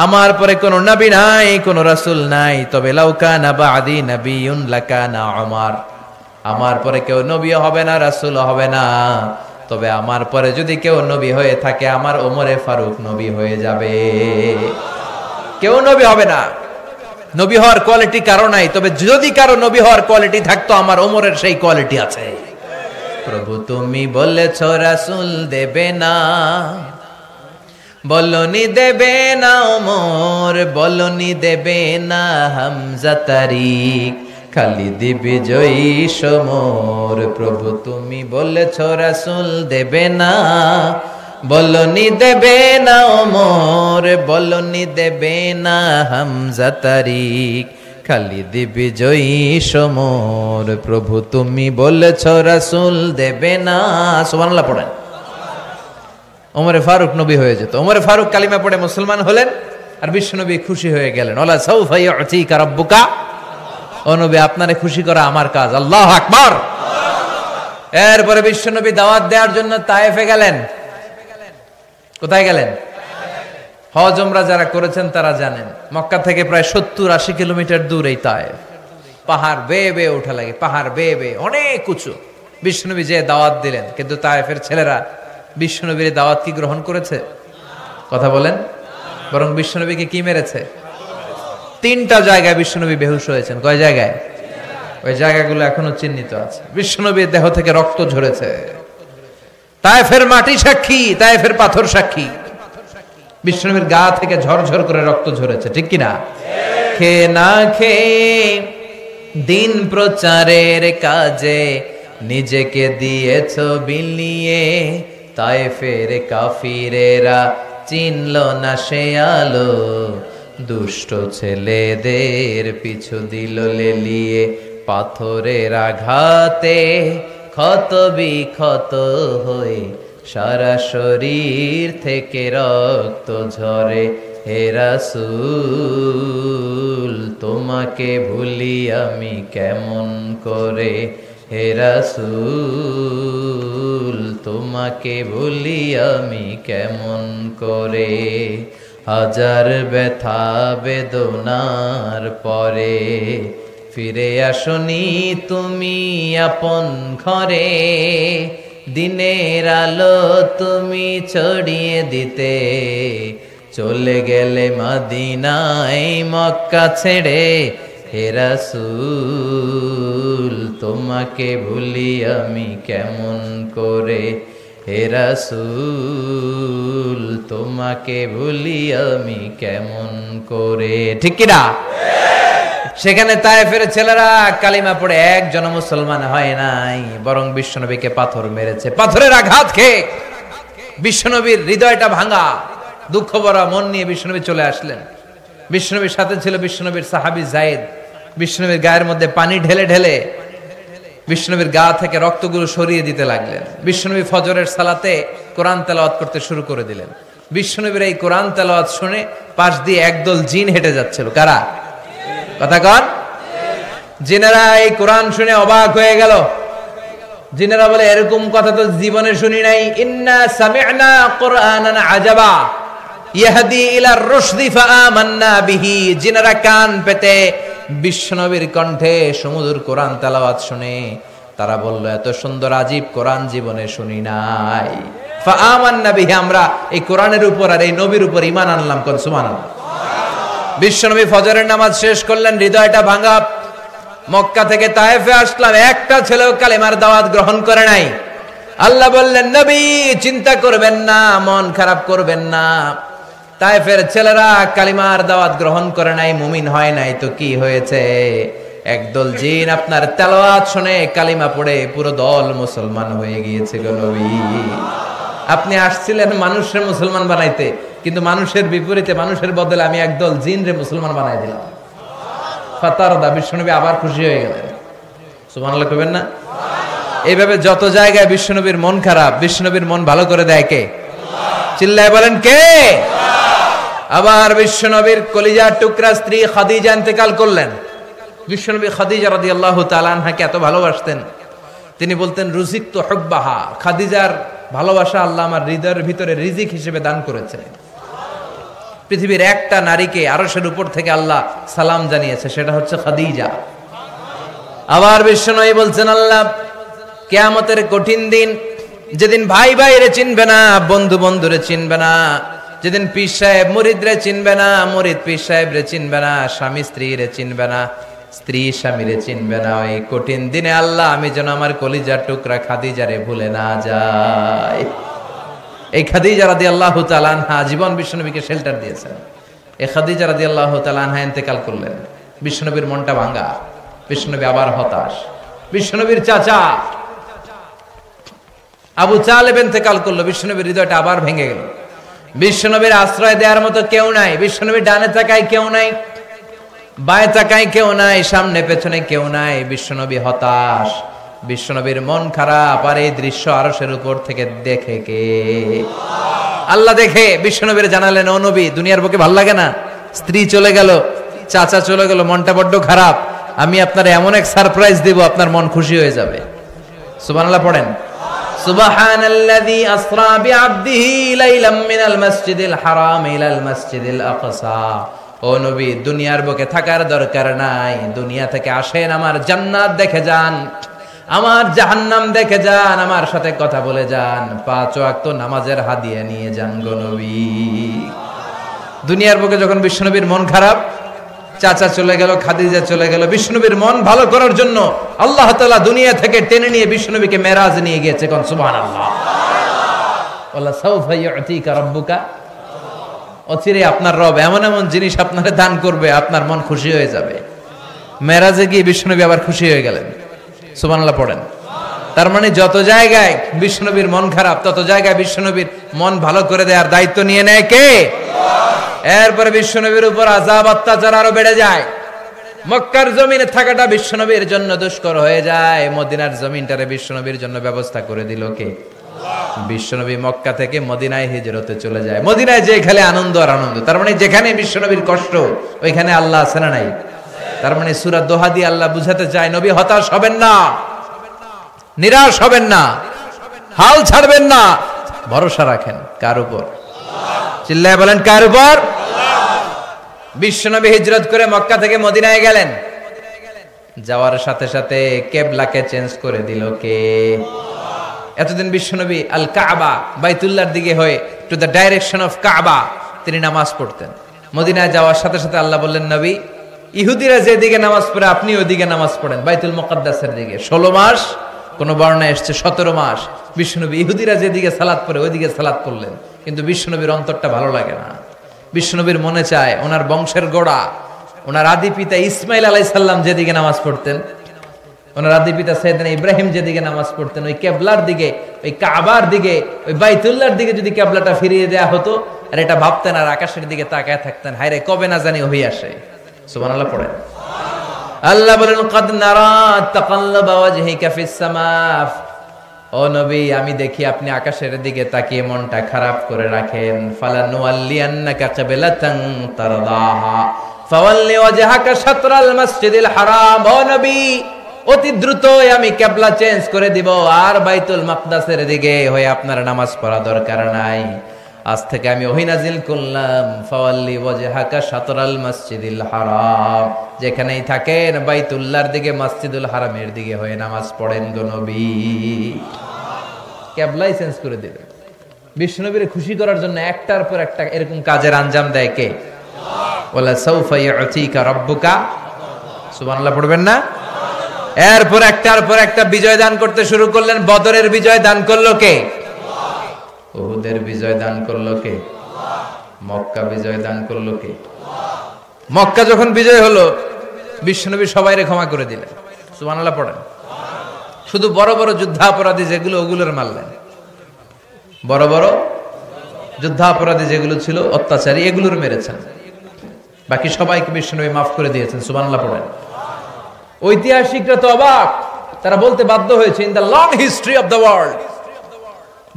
আমার পরে কোন নবী নাই, কোন রাসূল নাই, তবে লাউ কানা বা'দি নাবিয়্যুন লাকানা উমর, আমার পরে কেউ নবী হবে না, রাসূল হবে না, তবে আমার পরে যদি কেউ নবী হয়ে থাকে, আমার ওমরে ফারুক নবী হয়ে যাবে। কেউ নবী হবে না, নবী হওয়ার কোয়ালিটি কারো নাই, তবে যদি কারো নবী হওয়ার কোয়ালিটি থাকতো, আমার ওমরের সেই কোয়ালিটি আছে। প্রভু তুমি বলেছ রাসূল দেবে না, বলনি দেবে না ওমর, বলনি দেবে না হামজা তারিক, খালিদ বিজয়ী সমর। প্রভু তুমি বলেছ রাসূল দেবে না, বলনি দেবে না ওমর, বলনি দেবে না হামজা তারিক, খালিদ বিজয়ী সমর। প্রভু তুমি বলেছ রাসূল দেবে না। সুবহানাল্লাহ পড়েন। ওমরে ফারুক নবী হয়ে যেত। ওমরে ফারুক কালিমা পড়ে মুসলমান হলেন, আর বিশ্বনবী খুশি হয়ে গেলেন। ওয়ালা সাউফা ইউতিকা রাব্বুকা, ও নবী আপনারে খুশি করা আমার কাজ। আল্লাহু আকবার। এরপরে বিশ্বনবী দাওয়াত দেওয়ার জন্য তায়েফে গেলেন। কোথায় গেলেন? হজ উমরা যারা করেছেন তারা জানেন, মক্কা থেকে প্রায় 70-80 কিলোমিটার দূর এই তায়েফ। পাহাড় বেয়ে বেয়ে ওঠা লাগে, পাহাড় বেয়ে বেয়ে অনেক উঁচু। বিশ্বনবী যে দাওয়াত দিলেন, কিন্তু তায়েফের ছেলেরা বিশ্বনবীর দাওয়াত কি গ্রহণ করেছে? কথা বলেন। বরং বিশ্বনবীকে কি মেরেছে? 3টা জায়গায় বিশ্বনবী বেহুশ হয়েছেন। কয় জায়গায়? ওই জায়গাগুলো এখনো চিহ্নিত আছে। বিশ্বনবীর দেহ থেকে রক্ত ঝরেছে। তায়েফের মাটি সাক্ষী, তায়েফের পাথর সাক্ষী। বিশ্বনবীর গা থেকে ঝরঝর করে রক্ত ঝরেছে, ঠিক কিনা? খেয়ে না খেয়ে দিন প্রচারের কাজে নিজেকে দিয়েছ বিলিয়ে, তায়েফের কাফিরেরা চিনল না সে আলো, দুষ্ট ছেলেদের পিছু দিল লেলিয়ে, পাথরের আঘাতে ক্ষত বিক্ষত হয়ে সারা শরীর থেকে রক্ত ঝরে। হে রাসূল তোমাকে ভুলি আমি কেমন করে, হে রাসূল তোমাকে ভুলি আমি কেমন করে। হাজার ব্যথা বেদনার পরে ফিরে আসনি তুমি আপন ঘরে, দিনের আলো তুমি ছড়িয়ে দিতে, চলে গেলে মদিনায় মক্কা ছেড়ে। হে রাসূল তোমাকে ভুলি আমি কেমন করে, হে রাসূল তোমাকে ভুলি আমি কেমন করে। ঠিক কিনা? সেখানে তায়েফের ছেলেরা কালিমা পড়ে একজন মুসলমান হয় নাই, বরং বিশ্বনবীকে পাথর মেরেছে। পাথরের আঘাত খেয়ে বিশ্বনবীর হৃদয়টা ভাঙা, দুঃখ ভরা মন নিয়ে বিশ্বনবী চলে আসলেন। বিশ্বনবীর সাথে ছিল বিশ্বনবীর সাহাবী যায়েদ। বিশ্বনবীর গায়ের মধ্যে পানি ঢেলে ঢেলে বিশ্বনবীর গা থেকে রক্তগুলো সরিয়ে দিতে লাগলেন। বিশ্বনবী ফজরের সালাতে কোরআন তেলাওয়াত করতে শুরু করে দিলেন। বিশ্বনবীর এই কোরআন তেলাওয়াত শুনে পাশ দিয়ে একদল জিন হেঁটে যাচ্ছিল। কারা? কথা কন। জিনেরা এই কোরআন শুনে অবাক হয়ে গেল। জিনেরা বলে, এরকম কথা তো জীবনে শুনি নাই। ইন্না সামি'না কুরআনান আজাবা ইয়াহদি ইলার রুশদি ফাআমান্না বিহি। জিনেরা কান পেতে বিশ্বনবীর কণ্ঠে সুমধুর কোরআন তেলাওয়াত শুনে তারা বলল, এত সুন্দর আজীব কোরআন জীবনে শুনি নাই। ফাআমান্না বিহি, আমরা এই কোরআনের উপর আর এই নবীর উপর ঈমান আনলাম। কোন সুবহানাল্লাহ। বিশ্বনবী ফজরের নামাজ শেষ করলেন, হৃদয়টা ভাঙা। মক্কা থেকে তায়েফে আসলাম, একটা ছেলেও কালেমার দাওয়াত গ্রহণ করে নাই। আল্লাহ বললেন, নবী চিন্তা করবেন না, মন খারাপ করবেন না। তায়েফের ছেলেরা কালিমার দাওয়াত গ্রহণ করে নাই, মুমিন হয় নাই, তো কি হয়েছে? একদল জিন আপনার তেলাওয়াত শুনে কালিমা পড়ে পুরো দল মুসলমান হয়ে গিয়েছে গো নবী। আপনি আসছিলেন মানুষের মুসলমান বানাইতে, কিন্তু মানুষের বিপরীতে, মানুষের বদলে আমি একদল জিনরে মুসলমান বানাই দিলাম। ফাতারদা, বিশ্বনবী আবার খুশি হয়ে গেলেন। সুবহানাল্লাহ কইবেন না? এইভাবে যত জায়গায় বিশ্বনবীর মন খারাপ, বিশ্বনবীর মন ভালো করে দেয় কে? চিল্লায় বলেন কে? আবার বিশ্বনবীর কলিজার টুকরা স্ত্রী খাদিজা ইন্তেকাল করলেন। বিশ্বনবী খাদিজা রাদিয়াল্লাহু তাআলা আনহাকে এত ভালোবাসতেন, তিনি বলতেন রুজিকতু হুব্বাহা, খাদিজার ভালোবাসা আল্লাহ আমার হৃদয়ের ভিতরে রিজিক হিসেবে দান করেছে। পৃথিবীর একটা নারীকে আরশের উপর থেকে আল্লাহ সালাম জানিয়েছে, সেটা হচ্ছে খাদিজা। আবার বিশ্বনবী বলছেন, আল্লাহ কিয়ামতের কঠিন দিন, যেদিন ভাই ভাইরে চিনবে না, বন্ধু বন্ধুরে চিনবে না, যেদিন পীর সাহেব মুরিদরে চিনবে না, মুরিদ পীর সাহেবরে চিনবে না, স্বামী স্ত্রীরে চিনবে না, স্ত্রী স্বামীরে চিনবে না, ওই কঠিন দিনে আল্লাহ আমি যেন আমার কলিজার টুকরা খাদিজারে ভুলে না যাই। এই খাদিজা রাদিয়াল্লাহু তাআলা আনহা জীবন বিশ্বনবীকে শেল্টার দিয়েছেন। এই খাদিজা রাদিয়াল্লাহু তাআলা আনহা ইন্তেকাল করলেন। বিশ্বনবীর মনটা ভাঙা, বিশ্বনবী আবার হতাশ। বিশ্বনবীর চাচা আবু তালেব ইন্তেকাল করলো, বিশ্বনবীর হৃদয়টা আবার ভেঙে গেল। বিশ্বনবীর আশ্রয় দেওয়ার মতো কেউ নাই। বিশ্বনবীর ডানে তাকায় কেউ নাই, বায়ে তাকায় কেউ নাই, সামনে পেছনে কেউ নাই। বিশ্বনবী হতাশ, বিশ্বনবীর মন খারাপ। আর এই দৃশ্য আরশের উপর থেকে দেখে কে? আল্লাহ দেখে বিশ্বনবীর জানালেন, ও নবী, দুনিয়ার বুকে ভাল লাগে না? স্ত্রী চলে গেল, চাচা চলে গেল, মনটা বড্ড খারাপ। আমি আপনার এমন এক সারপ্রাইজ দেব, আপনার মন খুশি হয়ে যাবে। সুবহানাল্লাহ পড়েন। সুবহানাল্লাযী আসরা বিআবদিহি লাইলাম মিনাল মাসজিদিল হারাম ইলাল মাসজিদিল আকসা। ও নবী, দুনিয়ার বুকে থাকার দরকার নাই, দুনিয়া থেকে আসেন, আমার জান্নাত দেখে যান, আমার জাহান্নাম দেখে যান, আমার সাথে কথা বলে যান, 5 ওয়াক্ত নামাজের হাদিয়া নিয়ে যান গো নবী। দুনিয়ার বুকে যখন বিশ্বনবীর মন খারাপ, চাচা চলে গেল, খাদিজা চলে গেল, বিশ্বনবীর মন ভালো করার জন্য আল্লাহ তাআলা দুনিয়া থেকে টেনে নিয়ে বিশ্বনবীকে মেরাজ নিয়ে গিয়েছে। কোন সুবহানাল্লাহ। ওয়ালা সাউফা ইউতিকা রাব্বুকা, অচিরে আপনার রব এমন এমন জিনিস আপনাকে দান করবে, আপনার মন খুশি হয়ে যাবে। মেরাজে গিয়ে বিশ্বনবী আবার খুশি হয়ে গেলেন। সুবহানাল্লাহ পড়েন। তার মানে যত জায়গায় বিশ্বনবীর মন খারাপ, তত জায়গায় বিশ্বনবীর মন ভালো করে দেওয়ার দায়িত্ব নিয়ে নেয় কে? এরপরে বিশ্বনবীর উপর আযাব অত্যাচার আরো বেড়ে যায়। মক্কার জমিনে থাকাটা বিশ্বনবীর জন্য দুষ্কর হয়ে যায়, মদিনার জমিনটারে বিশ্বনবীর জন্য ব্যবস্থা করে দিল কে? বিশ্বনবী মক্কা থেকে মদিনায় হিজরতে চলে যায়। মদিনায় যে খেলে আনন্দ আর আনন্দ। তার মানে যেখানে বিশ্বনবীর কষ্ট, ওইখানে আল্লাহ আছে না নাই? তার মানে সূরা দোহা দিয়ে আল্লাহ বুঝাতে চায়, নবী হতাশ হবেন না, নিরাশ হবেন না, হাল ছাড়বেন না, ভরসা রাখেন কার উপর? চিল্লায় বলেন, কার উপর? বিশ্বনবী হিজরত করে মক্কা থেকে মদিনায় গেলেন। যাওয়ার সাথে সাথে কিবলাকে চেঞ্জ করে দিল কে? এতদিন বিশ্বনবী আল কাবা, বাইতুল্লাহর দিকে হয়ে টু দ্য ডাইরেকশন অফ কাবা তিনি নামাজ পড়তেন। মদিনায় যাওয়ার সাথে সাথে আল্লাহ বললেন, নবী, ইহুদিরা যেদিকে নামাজ পড়ে আপনি ওইদিকে নামাজ পড়েন, বাইতুল মুকাদ্দাসের দিকে। 16 মাস, কোন বর্ণায় এসছে 17 মাস বিশ্বনবী ইহুদিরা যেদিকে সালাত পড়ে ওইদিকে সালাত পড়লেন। কিন্তু বিশ্বনবীর অন্তরটা ভালো লাগে না। বিশ্বনবীর মনে চায় ওনার বংশের গোড়া, ওনার আদি পিতা ইসমাইল আলাইহিস সালাম যেদিকে নামাজ পড়তেন, ওনার আদি পিতা সাইয়েদনা ইব্রাহিম যেদিকে নামাজ পড়তেন, ওই কিবলার দিকে, ওই কাবার দিকে, ওই বাইতুল্লাহর দিকে যদি কিবলাটা ফিরিয়ে দেয়া হতো, আর এটা ভাবতেন আর আকাশের দিকে তাকায় থাকতেন, হায় রে কবে না জানি হয়ে আসে। সুবহানাল্লাহ পড়েন। আল্লাহ বলেন, কাদ নারা তাকাল্লুবা ওয়াজহিকা ফিস সামা। ও নবী, আমি দেখি আপনি আকাশের দিকে তাকিয়ে মনটা খারাপ করে রাখেন। ফালানুওয়াল্লিয়ান্নাকা কিবলাতান তারদাহা ফাওয়াল্লি ওয়াজহাকা শাতরাল মাসজিদিল হারাম। ও নবী, অতি দ্রুতই আমি কিবলা চেঞ্জ করে দিব, আর বাইতুল মাকদাসের দিকে হয়ে আপনার নামাজ পড়া দরকার নাই। আজ থেকে আমি ওহী নাজিল করলাম, ফাওয়াল্লি ওয়াজহাকা শাতরাল মাসজিদিল হারাম, যেখানেই থাকেন বাইতুল্লাহর দিকে, মসজিদুল হারামের দিকে হয়ে নামাজ পড়েন গো নবী। কিবলাই চেঞ্জ করে দিলেন। বিশ্বনবীর খুশি করার জন্য একটার পর একটা এরকম কাজের আঞ্জাম দেয় কে? ওয়ালা সাউফা ইউতিকা রাব্বুকা। সুবহানাল্লাহ পড়বেন না? এরপর একটার পর একটা বিজয় দান করতে শুরু করলেন। বদরের বিজয় দান করলো কে? উহুদের বিজয় দান করলো কে? মক্কা বিজয় দান করলো কে? মক্কা যখন বিজয় হলো, বিশ্বনবী সবাইরে ক্ষমা করে দিলেন। সুবহানাল্লাহ পড়েন। শুধু বড় বড় যুদ্ধাপরাধী যেগুলো, ওগুলোর মারলেন। বড় বড় যুদ্ধাপরাধী যেগুলো ছিল, অত্যাচারী, এগুলোর মেরেছেন। বাকি সবাইকে বিশ্বনবী মাফ করে দিয়েছেন। সুবহানাল্লাহ পড়েন। ঐতিহাসিকরা তো অবাক, তারা বলতে বাধ্য হয়েছে, in the long history of the world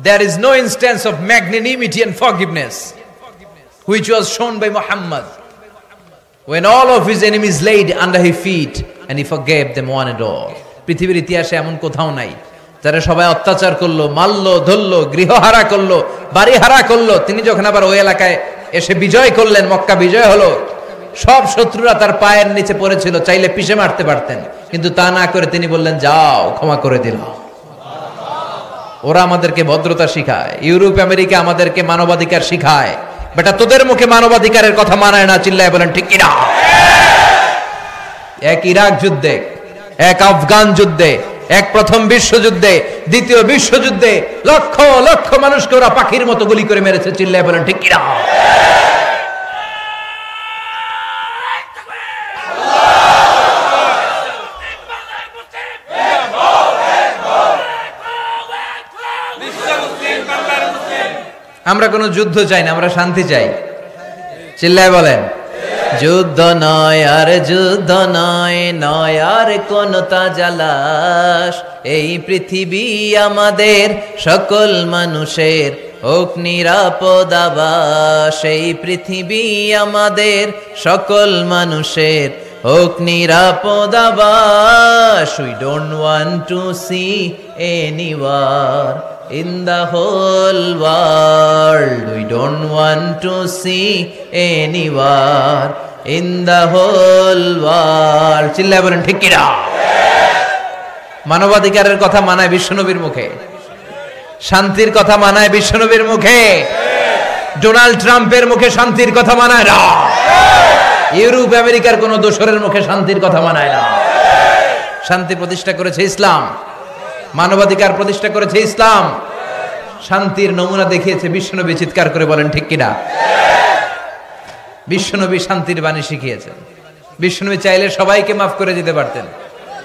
there is no instance of magnanimity and forgiveness. which was shown by Muhammad when all of his enemies laid under his feet and he forgave them one and all. পৃথিবীর ইতিহাসে এমন কোথাও নাই যারা সবাই অত্যাচার করলো, মারলো, ধরলো, গৃহহারা করলো, বাড়ি হারা করলো, তিনি যখন আবার ওই এলাকায় এসে বিজয় করলেন, মক্কা বিজয় হলো, সব শত্রুরা তার পায়ের নিচে পড়েছিল, চাইলে পিষে মারতে পারতেন, কিন্তু তা না করে তিনি বললেন যাও, ক্ষমা করে দিল। ওরা আমাদেরকে ভদ্রতা শিখায়, ইউরোপ আমেরিকা আমাদেরকে মানবাধিকার শিখায়, বেটা তোদের মুখে মানবাধিকারের কথা মানায় না, চিল্লায় বলেন ঠিক কিনা? এক ইরাক যুদ্ধে, এক আফগান যুদ্ধে, এক প্রথম বিশ্বযুদ্ধে, দ্বিতীয় বিশ্বযুদ্ধে লক্ষ লক্ষ মানুষকে ওরা পাখির মতো গুলি করে মেরেছে, চিল্লায় বলেন ঠিক কিনা? আমরা কোনো যুদ্ধ চাই না, আমরা শান্তি চাই, চিল্লায় বলেন। যুদ্ধ নয় আর যুদ্ধ নয়, নয় আর কোন তাজালাশ, এই পৃথিবী আমাদের সকল মানুষের হোক নিরাপদ আবাস, এই পৃথিবী আমাদের সকল মানুষের হোক নিরাপদ আবাস। We don't want to see any war in the whole world. We don't want to see any war in the whole world. চিল্লায় বলেন ঠিক কিনা? মানবাধিকারের কথা মানায় বিশ্বনবীর মুখে, শান্তির কথা মানায় বিশ্বনবীর মুখে, ডোনাল্ড ট্রাম্পের মুখে শান্তির কথা মানায় না, ইউরোপ আমেরিকার কোন দোসরের মুখে শান্তির কথা মানায় না। শান্তি প্রতিষ্ঠা করেছে ইসলাম, মানবাধিকার প্রতিষ্ঠা করেছে ইসলাম, শান্তির নমুনা দেখিয়েছে বিশ্বনবী। চিৎকার করে বলেন ঠিক কিনা? বিশ্বনবী শান্তির বাণী শিখিয়েছেন। বিশ্বনবী চাইলে সবাইকে মাফ করে দিতে পারতেন,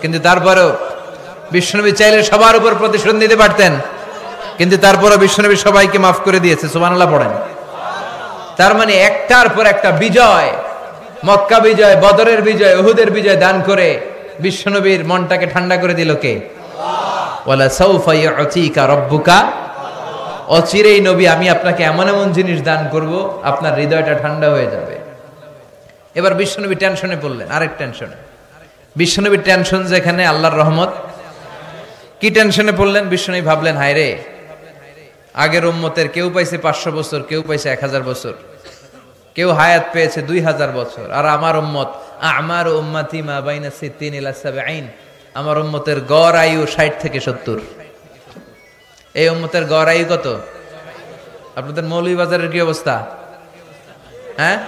কিন্তু তারপরেও বিশ্বনবী চাইলে সবার উপর প্রতিশোধ নিতে পারতেন, কিন্তু তারপরও বিশ্বনবী সবাইকে মাফ করে দিয়েছে। সুবহানাল্লাহ পড়েন। তার মানে একটার পর একটা বিজয়, মক্কা বিজয়, বদরের বিজয়, উহুদের বিজয় দান করে বিশ্বনবীর মনটাকে ঠান্ডা করে দিল কে? ওয়ালা সাউফা ইউতিকা রাব্বুকা, অচিরেই নবী আমি আপনাকে এমন এমন জিনিস দান করব আপনার হৃদয়টা ঠান্ডা হয়ে যাবে। এবার বিশ্বনবী টেনশনে পড়লেন, আরেক টেনশনে। বিশ্বনবীর টেনশন যেখানে আল্লাহর রহমত। কি টেনশনে পড়লেন? বিশ্বনবী ভাবলেন হায় রে, আগের উম্মতের কেউ পাইছে 500 বছর, কেউ পাইছে 1000 বছর, কেউ হায়াত পেয়েছে 2000 বছর, আর আমার উম্মত আমার উম্মতি মা বাইনা 60 ইলা 70, আমার উম্মতের গড় আয়ু 60 থেকে 70। এই উম্মতের গড় আয়ু কত? আপনাদের মৌলভীবাজারের কি অবস্থা? হ্যাঁ,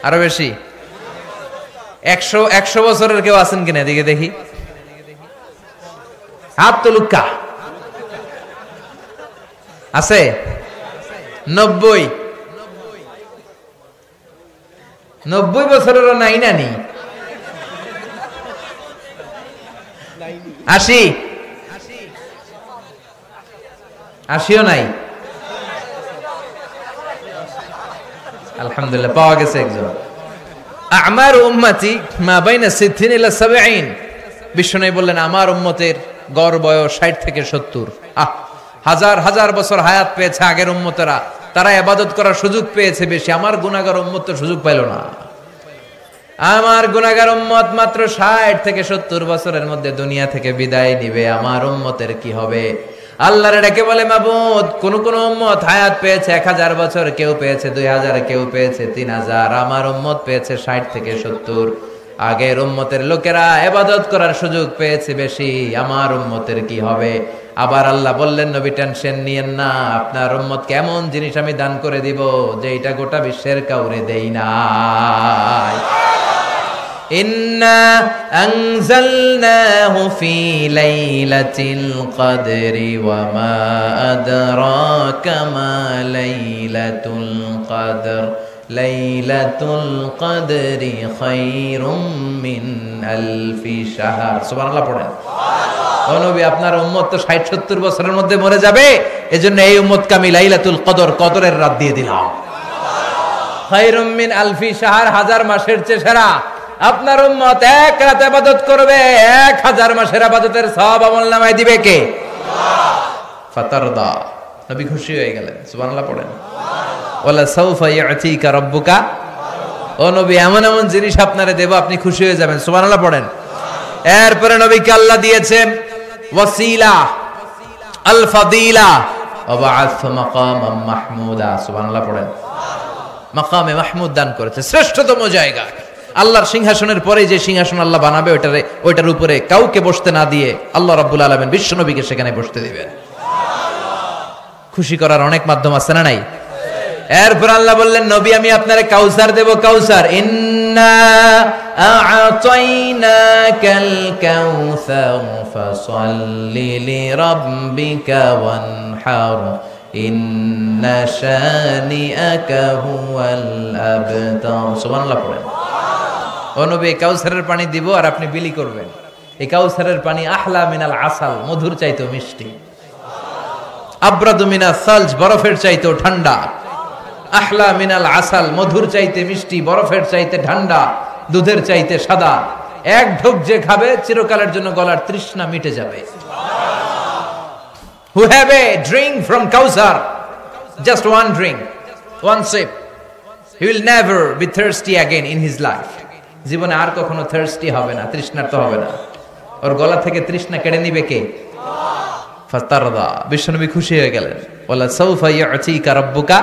আরো বেশি। 100 বছরের কেউ আছেন কিনা এদিকে দেখি, হাত তো লুক্কা আছে। 90 বছরেরও নাই, না নি 80ও নাই। আলহামদুলিল্লাহ পাওয়া গেছে একজন। আমার উম্মতি মা বাইনা 60 ইলা 70। বিশ্বনবী বললেন আমার উম্মতের গড় বয়স 60 থেকে 70। হাজার হাজার বছর হায়াত পেয়েছে আগের উম্মতেরা, তারা ইবাদত করার সুযোগ পেয়েছে বেশি। আমার গুনাহগার উম্মত তো সুযোগ পাইল না। আমার গুনাহগার উম্মত মাত্র 60 থেকে 70 বছরের মধ্যে দুনিয়া থেকে বিদায় নিবে। আমার উম্মতের কি হবে? আল্লাহর ডেকে বলে মাবুদ, কোন কোন উম্মত হায়াত পেয়েছে 1000 বছর, কেউ পেয়েছে 2000, কেউ পেয়েছে 3000। আমার উম্মত পেয়েছে 60 থেকে 70। আগের উম্মতের লোকেরা ইবাদত করার সুযোগ পেয়েছে বেশি। আমার উম্মতের কি হবে? আবার আল্লাহ বললেন নবী টেনশন নিয়েন না, আপনার উম্মত কেমন জিনিস আমি দান করে দিব যে এটা গোটা বিশ্বের কাউরে দেই নাই। ইন্না আনজালনাহু ফি লাইলাতিল কদরি ওয়া মা আদরাকা মা লাইলাতুল কদর লাইলাতুল কদরি খায়রুম মিন আলফি শাহর। সুবহানাল্লাহ পড়েন। ও নবী, আপনার উম্মত তো 60-70 বছরের মধ্যে মরে যাবে, এজন্য এই উম্মতকে আমি লাইলাতুল কদর, কদরের রাত দিয়ে দিলাম। খায়রুম মিন আলফি শাহর, 1000 মাসের চেয়ে সেরা। আপনার উম্মত এক রাত ইবাদত করবে, 1000 মাসের ইবাদতের সওয়াব আমলনামায় দিবে কে? আল্লাহ। ফাতারদা, নবী খুশি হয়ে গেলেন। সুবহানাল্লাহ পড়েন। ওয়ালা সাউফা ইয়াতিকা রাব্বুকা, ও নবী এমন এমন জিনিস আপনারে দেব আপনি খুশি হয়ে যাবেন। সুবহানাল্লাহ পড়েন। এরপরে নবীকে আল্লাহ দিয়েছেন ওয়াসিলা, আল ফাদিলা, ওয়া বা'আথ মাকামান মাহমুদা। সুবহানাল্লাহ পড়েন। মাকামে মাহমুদ দান করেছে, শ্রেষ্ঠতম জায়গা। আল্লাহর সিংহাসনের পরে যে সিংহাসন আল্লাহ বানাবে ওইটার উপরে কাউকে বসতে না দিয়ে আল্লাহ রাব্বুল আলামিন বিশ্ব নবীকে সেখানে বসতে দিবেন। খুশি করার অনেক মাধ্যম আছে না নাই? এরপর আল্লাহ বললেন নবী আমি আপনারে কাউসার দেব, কাউসার। ইন্না আ'তাইনাকাল কাউসার ফাসাল্লি লিরাব্বিকা ওয়ানহার ইন্না শানিআকা হুয়াল আবতার। সুবহানাল্লাহ পড়েন। ও নবী কাউসারের পানি দিব আর আপনি বিলি করবেন। এই কাউসারের পানি আহলা মিনাল আসাল, মধুর চাইতেও মিষ্টি। আবরাদু মিনাস সালজ, বরফের চাইতেও ঠান্ডা। আহলা মিনাল আসাল, মধুর চাইতে মিষ্টি, বরফের চাইতে ঠান্ডা, দুধের চাইতে সাদা। এক ঢোক যে খাবে চিরকালের জন্য গলার তৃষ্ণা মিটে যাবে। Who have a drink from Kausar, just one drink, one sip, he will never be thirsty again in his life. জীবনে আর কখনো thirsty হবে না, তৃষ্ণার্ত হবে না। ওর গলা থেকে তৃষ্ণা কেড়ে নিবে কে? ফাতারদা। বিশ্বনবী খুশি হয়ে গেলেন। ওয়ালা সাউফা ইয়াতিকা রাব্বুকা,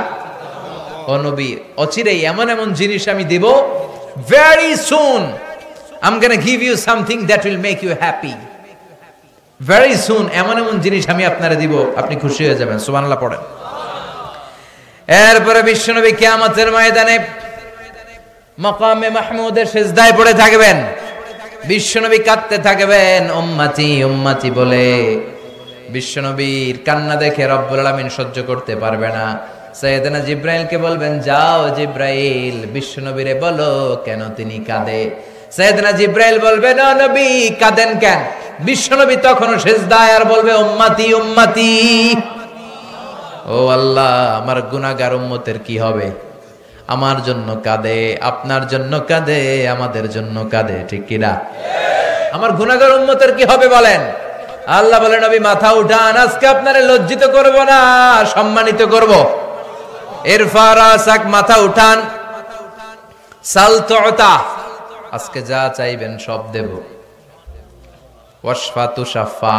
ও নবী অচিরেই এমন এমন জিনিস আমি দেব, very soon I'm going to give you something that will make you happy. Very soon এমন এমন জিনিস আমি আপনারে দিব, আপনি খুশি হয়ে যাবেন। সুবহানাল্লাহ পড়েন। এরপরে বিশ্বনবী কিয়ামতের ময়দানে মাকামে মাহমুদের সিজদায় পড়ে থাকবেন। বিশ্বনবী কাঁদতে থাকবেন উম্মতি উম্মতি বলে। বিশ্বনবীর কান্না দেখে রব্বুল আলামিন সহ্য করতে পারবে না। সাইয়েদনা জিব্রাইলকে বলবেন যাও জিব্রাইল বিশ্বনবীরে বলো কেন তিনি কাঁদে। সাইয়েদনা জিব্রাইল বলবেন ও নবী কাঁদেন কেন? বিশ্বনবী তখনও সিজদায় আর বলবে উম্মতি উম্মতি। ও আল্লাহ আমার গুনাহগার উম্মতের কি হবে? আমার জন্য কাঁদে, আপনার জন্য কাঁদে, আমাদের জন্য কাঁদে, ঠিক কি না? আমার গুনাহগার উম্মতের কি হবে বলেন? আল্লাহ বলেন নবী মাথা উঠান, আজকে আপনারে লজ্জিত করব না, সম্মানিত করব। ইরফা রাসাক, মাথা উঠান। সাল তুতা, আজকে যা চাইবেন সব দেব। ওয়াশফা তুশাফা,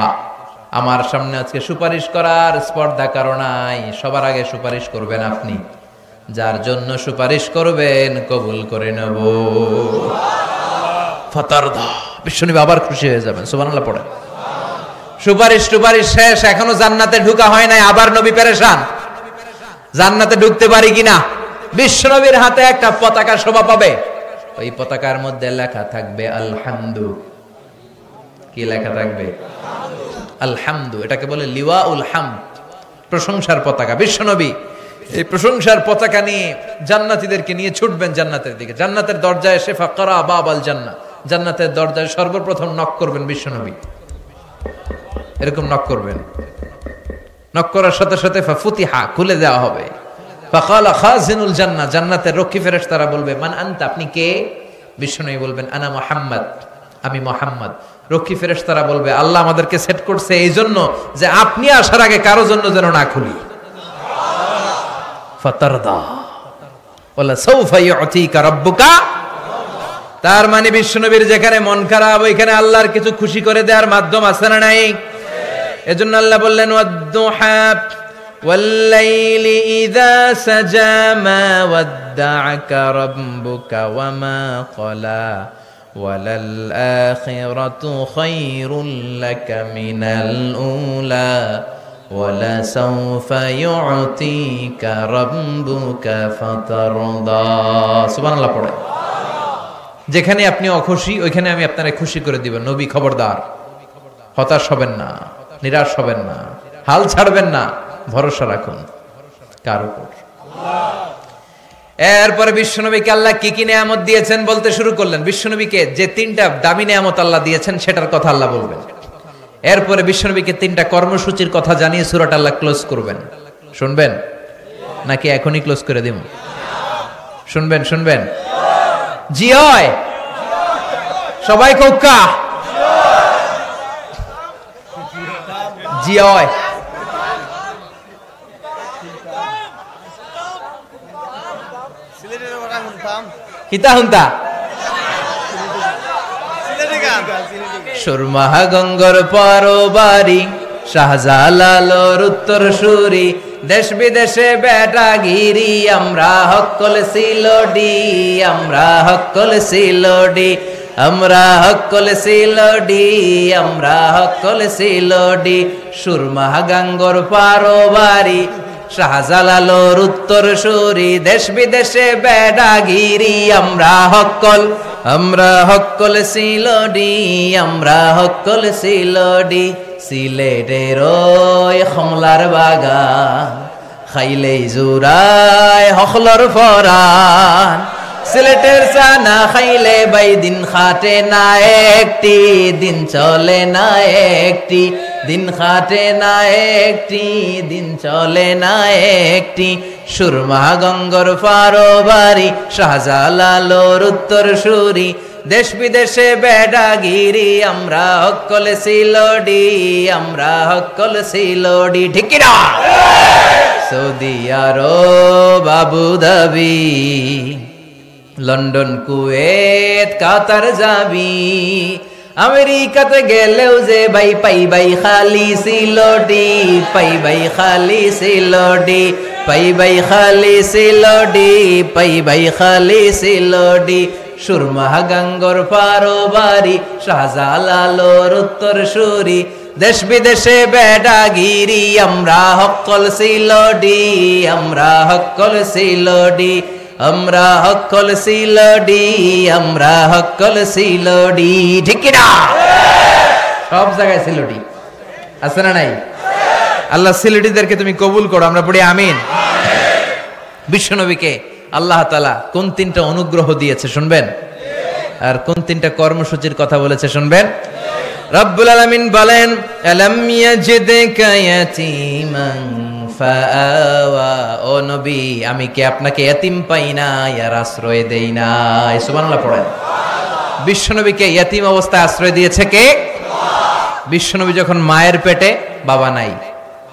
আমার সামনে আজকে সুপারিশ করার স্পর্ধা কারো নাই, সবার আগে সুপারিশ করবেন আপনি। যার জন্য সুপারিশ করবেন কবুল করে নেব। ফাতারদা, বিশ্বনবী আবার খুশি হয়ে যাবেন। সুবহানাল্লাহ পড়ে। সুপারিশ টুপারিশ শেষ, এখনো জান্নাতে ঢোকা হয় নাই, আবার নবী পেরেশান জান্নাতে ঢুকতে পারি কিনা। বিশ্বনবীর হাতে একটা পতাকা শোভা পাবে, ওই পতাকার মধ্যে লেখা থাকবে আলহামদু। কি লেখা থাকবে? আলহামদু। এটাকে বলে লিওয়াউল হামদ, প্রশংসার পতাকা। বিশ্বনবী এই প্রশংসার পতাকা নিয়ে জান্নাতীদেরকে নিয়ে ছুটবেন জান্নাতের দিকে। জান্নাতের দরজায় এসে ফাকরা বাবাল জান্নাহ, জান্নাতের দরজায় সর্বপ্রথম নক করবেন বিশ্বনবী। এরকম নক করবেন, নক করার সাথে সাথে ফাফুতিহা, খুলে দেওয়া হবে। ফাকালা খাজিনুল জান্নাহ, জান্নাতের রক্ষী ফেরেশতারা বলবে মান আনতা, আপনি কে? বিশ্বনবী বলবেন আনা মুহাম্মদ, আমি মুহাম্মদ। রক্ষী ফেরেশতারা বলবে আল্লাহ আমাদেরকে সেট করছে এই জন্য যে আপনি আসার আগে কারো জন্য যেন না খুলি। ফাতারদা ওয়ালা সাউফা ইউতিকা রাব্বুকা। তার মানে বিশ্বনবীর যেখানে মন খারাপ ওইখানে আল্লাহর কিছু খুশি করে দেওয়ার মাধ্যম আছে না নাই? এজন্য আল্লাহ বললেন ওয়াদ-দুহা ওয়াল-লাইলি ইযা সাজা মা ওয়াদ্দা'আকা রাব্বুকা ওয়া মা ক্বালা ওয়ালাল আখিরাতু খায়রুল লাকা মিনাল উলা ওয়ালা সাউফা ইউতিকা রাব্বুকা ফাতারদা। সুবহানাল্লাহ পড়ে। যেখানে আপনি অখুশি ওইখানে আমি আপনারে খুশি করে দিব। নবী খবরদার, হতাশ হবেন না, নিরাশ হবেন না, হাল ছাড়বেন না, ভরসা রাখুন কার উপর? এরপরে বিশ্বনবীকে আল্লাহ কি কি নিয়ামত দিয়েছেন বলতে শুরু করলেন। বিশ্বনবীকে যে তিনটা দামি নিয়ামত আল্লাহ দিয়েছেন সেটার কথা আল্লাহ বলবেন। এরপরে বিশ্বনবীকে তিনটা কর্মসূচির কথা জানিয়ে সূরাটা আল্লাহ ক্লোজ করবেন। শুনবেন নাকি এখনই ক্লোজ করে দিব? শুনবেন শুনবেন? জি হয়, সবাই কোক্কা জি হয়। কিতা হুন্তা সুরমা গঙ্গর পরবারি শাহজালালোর উত্তর সুরি দেশ বিদেশে বেটাগিরি আমরা হকল সিলোডি আমরা হকল সিলোডি আমরা হকল সিলোডি আমরা হকল সিলোডি সুরমা গঙ্গর পরবারি শাহজালালোর উত্তর সুরি দেশ বিদেশে বেটাগিরি আমরা হকল সিলোডি আমরা হকল সিলোডি সিলেটের ওই কমলার বাগান খাইলেই জুরায় হকলর ফরান সিলেটের চানা খাইলে বাই দিন খাটে না একটি দিন চলে না একটি দিন খাটে না একটি দিন চলে না একটি সুরমা গঙ্গর পারবারি শাহজালালোর উত্তর সুরি দেশ বিদেশে বেডাগিরি আমরা হকল সিলোডি আমরা হকল সিলোডি ঠিক না Saudi Arab Abu Dhabi London Kuwait Qatar যাবি আমেরিকাতে গেলেও যে ভাই পাই ভাই খালি সিলোডি পাই ভাই খালি সিলোডি পাই ভাই খালি সিলোডি পাই ভাই খালি সিলোডি সুরমা গঙ্গর পারবারি শাহজালালোর উত্তর সুরি দেশ বিদেশে বেডাগিরি আমরা হকল সিলোডি আমরা হকল সিলোডি আমরা হকল সিলোডি আমরা হকল সিলোডি ঠিক না সব জায়গায় সিলোডি আছে না নাই আল্লাহ সিলোডিদেরকে তুমি কবুল করো আমরা পড়ি আমিন বিশ্বনবীকে আল্লাহ তাআলা কোন তিনটা অনুগ্রহ দিয়েছে শুনবেন আর কোন তিনটা কর্মসূচির কথা বলেছে শুনবেন রব্বুল আলামিন বলেন আলাম ইয়াজিদকা ইয়াতীমান ফাআওয়া ও নবী আমি কি আপনাকে ইয়াতীম পাই না আর আশ্রয় দেই না সুবহানাল্লাহ পড়েন বিশ্বনবীকে ইয়াতীম অবস্থায় আশ্রয় দিয়েছে কে বিশ্বনবী যখন মায়ের পেটে বাবা নাই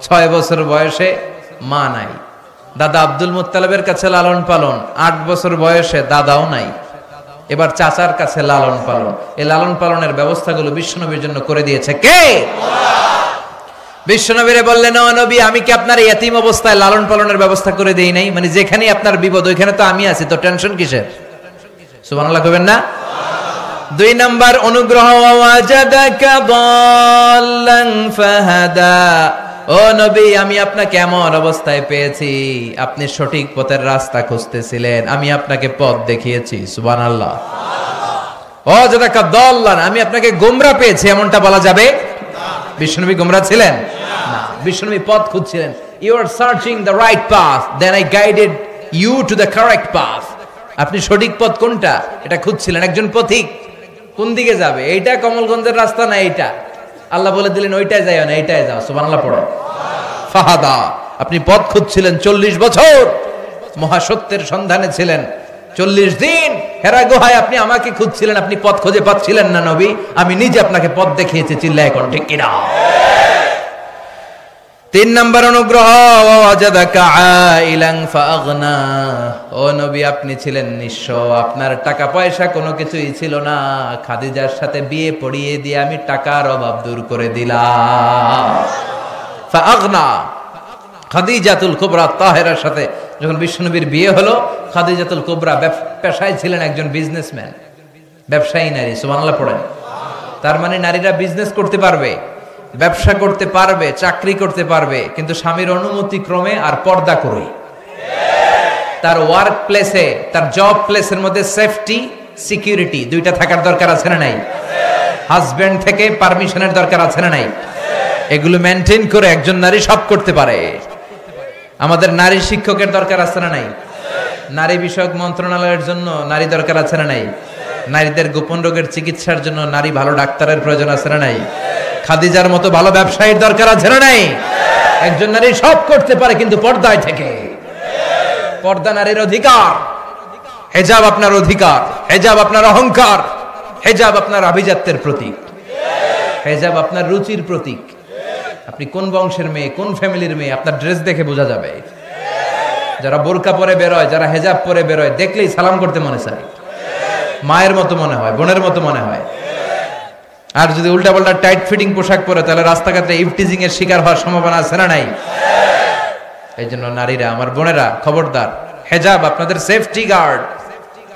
6 বছর বয়সে মা নাই দাদা আব্দুল মুত্তালিবের কাছে লালন পালন 8 বছর বয়সে দাদাও নাই এবার চাচার কাছে লালন পালন এই লালন পালনের ব্যবস্থাগুলো বিশ্বনবীর জন্য করে দিয়েছে কে বিশ্বনবীরে বললেন ও নবী আমি কি আপনার ইয়াতীম অবস্থায় লালন পালনের ব্যবস্থা করে দেই নাই মানে যেখানে আপনার বিপদ ওইখানে তো আমি আছি তো টেনশন কিসের সুবহানাল্লাহ কইবেন না 2 নাম্বার অনুগ্রহ ওয়াজাদাকা দাল্লান ফাহাদা ও নবী আমি আপনাকে এমন অবস্থায় পেয়েছি আপনি সঠিক পথের রাস্তা খুঁজতেছিলেন আমি আপনাকে পথ দেখিয়েছি সুবহানাল্লাহ ও যাদাকা দাল্লান আমি আপনাকে গোমরা পেয়েছি এমনটা বলা যাবে বিশ্বনবী গোমরা ছিলেন না বিশ্বনবী পথ খুঁজছিলেন you are searching the right path then I guided you to the correct path আপনি সঠিক পথ কোনটা এটা খুঁজছিলেন একজন পথিক কোন দিকে যাবে এইটা কমলগঞ্জের রাস্তা না এইটা আল্লাহ বলে দিলেন ওইটাই যাও না এইটাই যাও সুবহানাল্লাহ পড়ো ফাহাদা আপনি পথ খুঁজছিলেন 40 বছর মহাসত্যের সন্ধানে ছিলেন 40 দিন হেরা গুহায় আপনি আমাকে খুঁজছিলেন আপনি পথ খুঁজে পাচ্ছিলেন না নবী আমি নিজে আপনাকে পথ দেখিয়েছি চিল্লায় কোন ঠিক কিনা 3 নাম্বার অনুগ্রহ ওয়াজাদাকা আইলান ফাগনা ও নবী আপনি ছিলেন নিঃস্ব আপনার টাকা পয়সা কোনো কিছুই ছিল না খাদিজার সাথে বিয়ে পড়িয়ে দিয়ে আমি টাকার অভাব দূর করে দিলাম ফাগনা খাদিজাতুল কুবরা তাহেরার সাথে যখন বিশ্বনবীর বিয়ে হলো খাদিজাতুল কুবরা পেশায় ছিলেন একজন বিজনেসম্যান ব্যবসায়ী নারী সুবহানাল্লাহ পড়েন তার মানে নারীরা বিজনেস করতে পারবে ব্যবসা করতে পারবে চাকরি করতে পারবে কিন্তু স্বামীর অনুমতি ক্রমে আর পর্দা করে তার ওয়ার্ক প্লেসে তার জব প্লেসের মধ্যে সেফটি সিকিউরিটি দুইটা থাকার দরকার আছে না নাই হাজবেন্ড থেকে পারমিশনের দরকার আছে না নাই এগুলো মেনটেন করে একজন নারী সব করতে পারে আমাদের নারী শিক্ষকের দরকার আছে না নাই নারী বিষয়ক মন্ত্রণালয়ের জন্য নারী দরকার আছে না নাই নারীদের গোপন রোগের চিকিৎসার জন্য নারী ভালো ডাক্তারের প্রয়োজন আছে না নাই খাদিজার মতো ভালো ব্যবসায়ীর দরকার আছে না নাই একজন নারী সব করতে পারে কিন্তু পর্দায় থেকে পর্দা নারীর অধিকার হিজাব আপনার অধিকার হিজাব আপনার অহংকার হিজাব আপনার আভিজাত্যের প্রতীক হিজাব আপনার রুচির প্রতীক আপনি কোন বংশের মেয়ে কোন ফ্যামিলির মেয়ে আপনার ড্রেস দেখে বোঝা যাবে যারা বোরকা পরে বেরোয়, যারা হেজাব পরে বেরোয়, দেখলেই সালাম করতে মনে চায়, মায়ের মতো মনে হয়, বোনের মতো মনে হয়। আর যদি উল্টা পাল্টা টাইট ফিটিং পোশাক পরে, তাহলে রাস্তাঘাটে ইভটিজিং এর শিকার হওয়ার সম্ভাবনা আছে না নাই? এই জন্য নারীরা, আমার বোনেরা, খবরদার, হেজাব আপনাদের সেফটি গার্ড।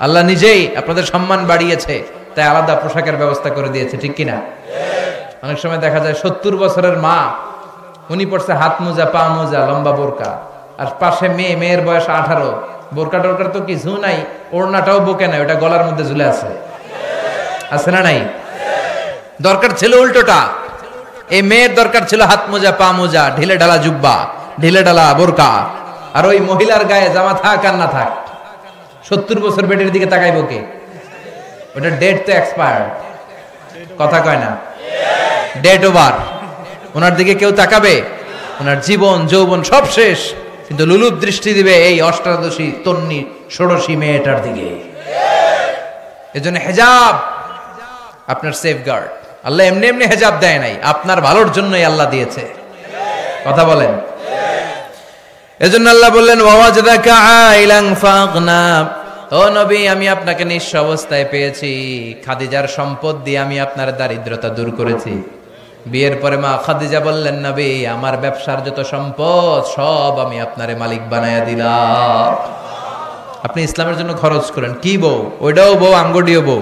আল্লাহ নিজেই আপনাদের সম্মান বাড়িয়েছে, তাই আলাদা পোশাকের ব্যবস্থা করে দিয়েছে, ঠিক কিনা? অনেক সময় দেখা যায় 70 বছরের মা, উনি পড়ছে হাত মোজা, পা মোজা, লম্বা বোরকা, আর পাশে মেয়ে, মেয়ের বয়স 18, বোরকা টোরকার তো কিছু নাই, ওড়নাটাও বুকে নাই, ওটা গলার মধ্যে ঝুলে আছে, আছে না নাই? দরকার ছিল উল্টোটা, এই মেয়ের দরকার ছিল হাত মোজা, পা মোজা, ঢিলে ঢালা জুব্বা, ঢিলে ঢালা বোরকা। আর ওই মহিলার গায়ে জামা থাক আর না থাক, 70 বছর বেটির দিকে তাকাইবো কে? ওটা ডেট তো এক্সপায়ার্ড, কথা কয় না, ডেট ওভার। ওনার দিকে কেউ তাকাবে? ওনার জীবন যৌবন সব শেষ, কিন্তু লুলুপ দৃষ্টি দিবে এই অষ্টাদশী, তন্নি, ষোড়শী মেয়েটার দিকে। এজন্য হেজাব আপনার সেফগার্ড। আল্লাহ এমনি এমনি হেজাব দেয় নাই, আপনার ভালোর জন্যই আল্লাহ দিয়েছে, কথা বলেন। এজন্য আল্লাহ বললেন, ওয়াওয়াজদাকা আইলান ফাগনা, ও নবী, আমি আপনাকে নিঃস্ব অবস্থায় পেয়েছি, খাদিজার সম্পদ দিয়ে আমি আপনার দারিদ্রতা দূর করেছি। বিয়ের পরে মা খাদিজা বললেন, নবী, আমার ব্যবসার যত সম্পদ সব আমি আপনারে মালিক বানায়া দিলাম, আপনি ইসলামের জন্য খরচ করেন। কি বউ? ওইটাও বউ, আঙ্গুটিও বউ,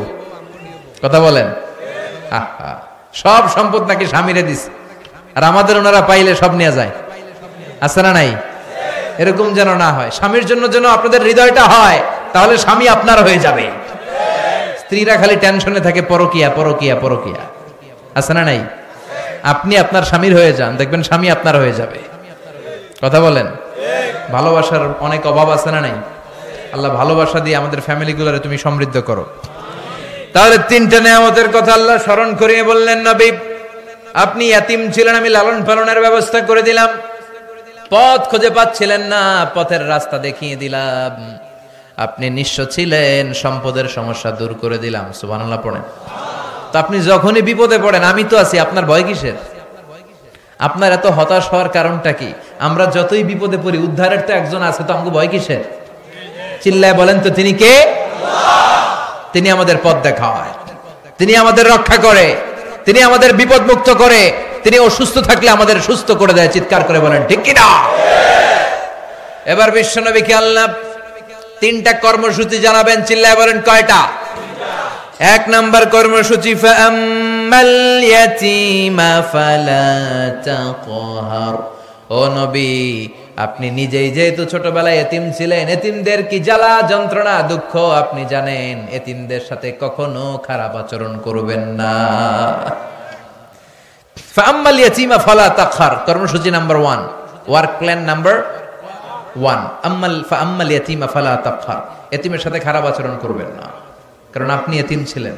কথা বলেন। আহা, সব সম্পদ নাকি স্বামীরে দিস, আর আমাদের ওনারা পাইলে সব নিয়ে যায়, আছে না নাই? এরকম যেন না হয়, স্বামীর জন্য যেন আপনাদের হৃদয়টা হয়, তাহলে স্বামী আপনার হয়ে যাবে। স্ত্রীরা খালি টেনশনে থাকে, পরকিয়া পরকিয়া পরকিয়া, আছে না নাই? আপনি আপনার স্বামীর হয়ে যান, দেখবেন স্বামী আপনার হয়ে যাবে, কথা বলেন। ভালোবাসার অনেক অভাব আছে না নাই? আল্লাহ ভালোবাসা দিয়ে আমাদের ফ্যামিলিগুলোরে তুমি সমৃদ্ধ করো। তাহলে 3টা নেয়ামতের কথা আল্লাহ স্মরণ করিয়ে বললেন, নবী, আপনি ইয়াতিম ছিলেন, আমি লালন পালনের ব্যবস্থা করে দিলাম। পথ খুঁজে পাচ্ছিলেন না, পথের রাস্তা দেখিয়ে দিলাম। আপনি নিঃস্ব ছিলেন, সম্পদের সমস্যা দূর করে দিলাম। সুবহানাল্লাহ পড়েন। তো আপনি যখনই বিপদে পড়েন, আমি তো আছি, আপনার ভয় কিসের? আপনার এত হতাশ হওয়ার কারণটা কি? আমরা যতই বিপদে পড়ি, উদ্ধারের তো একজন আছে, তো আমাকে ভয় কিসের? চিল্লায় বলেন তো, তিনি কে? তিনি আমাদের পথ দেখায়, তিনি আমাদের রক্ষা করে, তিনি আমাদের বিপদ মুক্ত করে, তিনি অসুস্থ থাকলে আমাদের সুস্থ করে দেয়। চিৎকার করে বলেন ঠিক কিনা? এবার বিশ্বনবীকে আল্লাহ 3টা কর্মসূচি জানাবেন, চিল্লায় বলেন কয়টা? 1 নাম্বার কর্মসূচি, ফাআম্মাল ইয়াতীমা ফালা তাকহার। ও নবী, আপনি নিজেই যেহেতু ছোটবেলায় এতিম ছিলেন, এতিমদের কি জ্বালা যন্ত্রণা দুঃখ আপনি জানেন, এতিমদের সাথে কখনো খারাপ আচরণ করবেন না। ফাআম্মাল ইয়াতীমা ফালা তাকহার, কর্মসূচি নাম্বার 1, ওয়ার্ক প্ল্যান নাম্বার 1, ফাআম্মাল ইয়াতীমা ফালা তাকহার, এতিমের সাথে খারাপ আচরণ করবেন না, কারণ আপনি এতিম ছিলেন।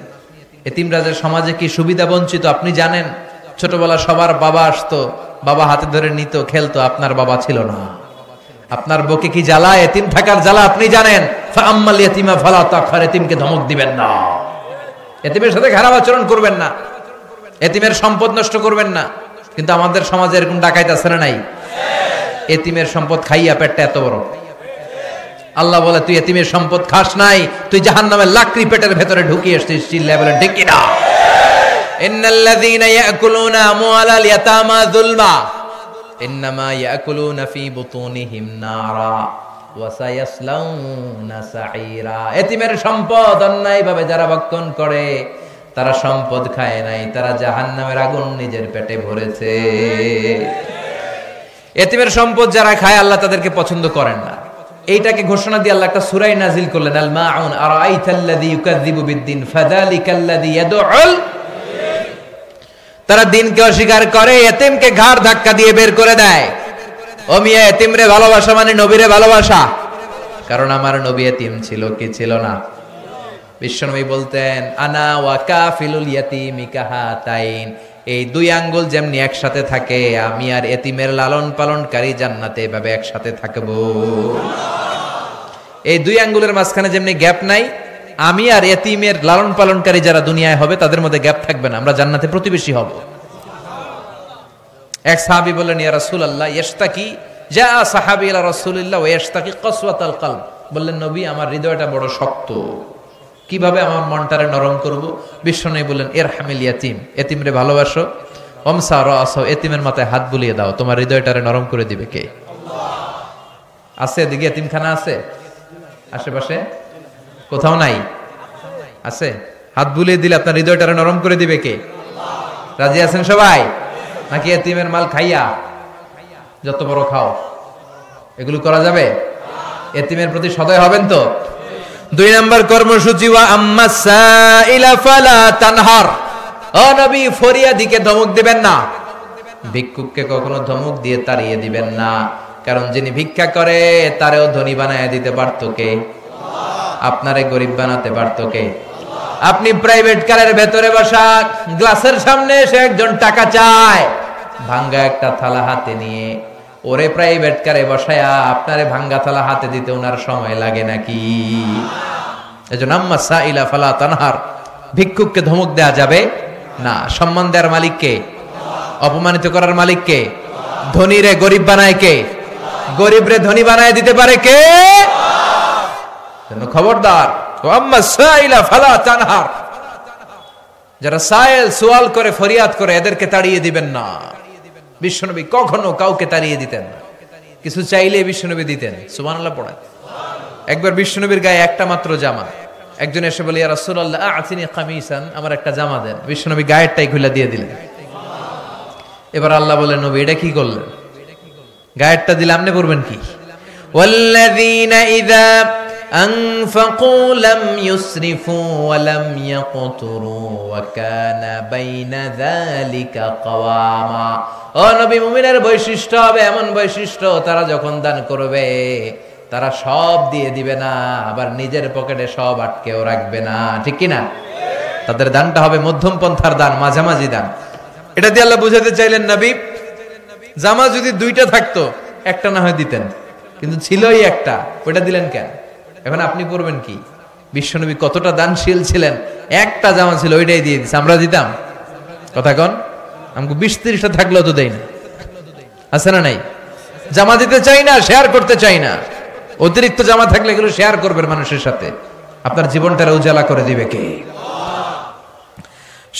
এতিমরা যে সমাজে কি সুবিধা বঞ্চিত আপনি জানেন। ছোটবেলা সবার বাবা আসতো, বাবা হাতে ধরে নিত, খেলতো, আপনার বাবা ছিল না। আপনার বুকে কি জ্বালা, এতিম থাকার জ্বালা আপনি জানেন। ফাআম্মাল ইয়াতীমা ফালা তাকহার, এতিমকে ধমক দিবেন না, এতিমের সাথে খারাপ আচরণ করবেন না, এতিমের সম্পদ নষ্ট করবেন না। কিন্তু আমাদের সমাজে এরকম ডাকাইত আছে না নাই? এতিমের সম্পদ খাইয়া পেটটা এত বড়। আল্লাহ বলে, তুই এতিমের সম্পদ খাস নাই, তুই জাহান্নামের লাকড়ি পেটের ভেতরে ঢুকিয়ে এসেছিস। চিল্লায় বলেন ঠিক কিনা? ইন্নাল্লাযীনা ইয়াকুলুনা আমওয়ালাল ইয়াতামা যুলমা ইন্নামা ইয়াকুলুনা ফী বুতুনিহিম নারা ওয়া সায়াসলাউনা সাঈরা। এতিমের সম্পদ অন্যায়ভাবে যারা ভক্ষণ করে, তারা সম্পদ খায় নাই, তারা জাহান্নামের আগুন নিজের পেটে ভরেছে। এতিমের সম্পদ যারা খায়, আল্লাহ তাদেরকে পছন্দ করেন না। এইটাকে ঘোষণা দিয়ে আল্লাহ একটা সূরা নাজিল করলেন, আল মাউন আরাআইতাল্লাযী ইউকাযযিবু বিদ্দিন ফাযালিকাল্লাযী ইয়াদউল। তারা দিনকে অস্বীকার করে, এতিমকে ঘাড় ধাক্কা দিয়ে বের করে দেয়। ও মিয়া, এতিমরে ভালোবাসা মানে নবীরে ভালোবাসা। কারণ আমার নবী এতিম ছিল কি ছিল না? বিশ্বনবী বলতেন, আনা ওয়া কাফিলুল ইয়াতীমি কাহাতাইন, এই 2 আঙ্গুল যেমনি একসাথে থাকে, আমি আর এতিমের লালন পালনকারী জান্নাতে এভাবে একসাথে থাকবো। এই 2 আঙ্গুলের মাঝখানে যেমনি গ্যাপ নাই, আমি আর এতিমের লালন পালনকারী যারা দুনিয়ায় হবে তাদের মধ্যে গ্যাপ থাকবে না, আমরা জান্নাতে প্রতিবেশী হব। এক সাহাবী বললেন, ইয়া রাসূলুল্লাহ, ইশতাকি যা সাহাবী ইলা রাসূলিল্লাহ ওয়া ইয়াশতাকি কসওয়াতাল কলব, বললেন নবী আমার হৃদয়টা বড় শক্ত, কিভাবে আমার মনটারে নরম করব? বিশ্বনবী বললেন ইরহামিল ইয়াতীম, এতিমরে ভালোবাসো, ওমসা রাসা, এতিমের মাথায় হাত বুলিয়ে দাও, তোমার হৃদয়টারে নরম করে দিবে কে? আল্লাহ। আছে এদিকে এতিমখানা আছে আশেপাশে? কোথাও নাই? আছে? হাত বুলিয়ে দিলে আপনার হৃদয়টারে নরম করে দিবে কে? আল্লাহ। রাজি আছেন সবাই? নাকি এতিমের মাল খাইয়া যত বড় খাও এগুলো করা যাবে? এতিমের প্রতি সদয় হবেন তো? 2 নম্বর কর্মসূচি, ওয়া আম্মা সাইলা ফালা তানহার, ও নবী ফরিয়াদিকে ধমক দিবেন না, ভিক্ষুককে কখনো ধমক দিয়ে তাড়িয়ে দিবেন না, কারণ যিনি ভিক্ষা করে তারেও ধনী বানায় দিতে পারতো কে? আপনারে গরিব বানাতে পারতো কে? আপনি প্রাইভেট কারের ভেতরে বসা, গ্লাসের সামনে এসে একজন টাকা চায়, ভাঙ্গা একটা থালা হাতে নিয়ে, ওরে প্রাইভেট কারে বসায়া আপনারে ভাঙ্গা থালা হাতে দিতে ওনার সময় লাগে নাকি? এজন্য আম্মা সাইলা ফালা তানহার, ভিক্ষুককে ধমক দেয়া যাবে না। সম্মান দেওয়ার মালিক কে? অপমানিত করার মালিক কে? ধনীরে গরিব বানায় কে? গরিবরে ধনী বানায় দিতে পারে কে? খবরদার, আম্মা সাইলা ফালা তানহার, যারা সাইল সওয়াল করে ফরিয়াদ করে এদেরকে তাড়িয়ে দিবেন না। বিশ্বনবী কখনো কাউকে তাড়িয়ে দিতেন না, কিছু চাইলে বিশ্বনবী দিতেন। সুবহানাল্লাহ পড়েন। একবার বিশ্বনবীর গায়ে একটা মাত্র জামা, একজন এসে বলে ইয়া রাসূলুল্লাহ আতিনি কামিসান, আমার একটা জামা দেন। বিশ্বনবী গায়েরটাই খুলে দিয়ে দিলেন। এবার আল্লাহ বলেন নবী এটা কি করলেন? গায়েরটা দিলে আপনি করবেন কি? ওয়াল্লাযীনা ইযা আনফাকু লাম ইউসরিফু ওয়া লাম ইয়াকতুরু ওয়া কানা বাইনা যালিকা কাওয়ামা। ও নবী, মুমিনের বৈশিষ্ট্য হবে এমন বৈশিষ্ট্য, তারা যখন দান করবে তারা সব দিয়ে দিবে না, আবার নিজের পকেটে সব আটকেও রাখবে না, ঠিক কি না? তাদের দানটা হবে মধ্যম পন্থার দান, মাঝামাঝি দান। এটা দিয়ে আল্লাহ বুঝাতে চাইলেন নবী, জামা যদি 2টা থাকতো একটা না হয় দিতেন, কিন্তু ছিলই একটা, ওটা দিলেন কেন? এখন আপনি পড়বেন কি? বিশ্বনবী কতটা দানশীল ছিলেন, একটা জামা ছিল ওইটাই দিয়ে দিচ্ছে। আমরা দিতাম? কথা কন, আমাকে 20-30টা থাকলেও তো দেই না, আছে না নাই? জামা দিতে চাই না, শেয়ার করতে চাই না। অতিরিক্ত জামা থাকলে এগুলো শেয়ার করবেন মানুষের সাথে, আপনার জীবনটারে উজালা করে দিবে কে?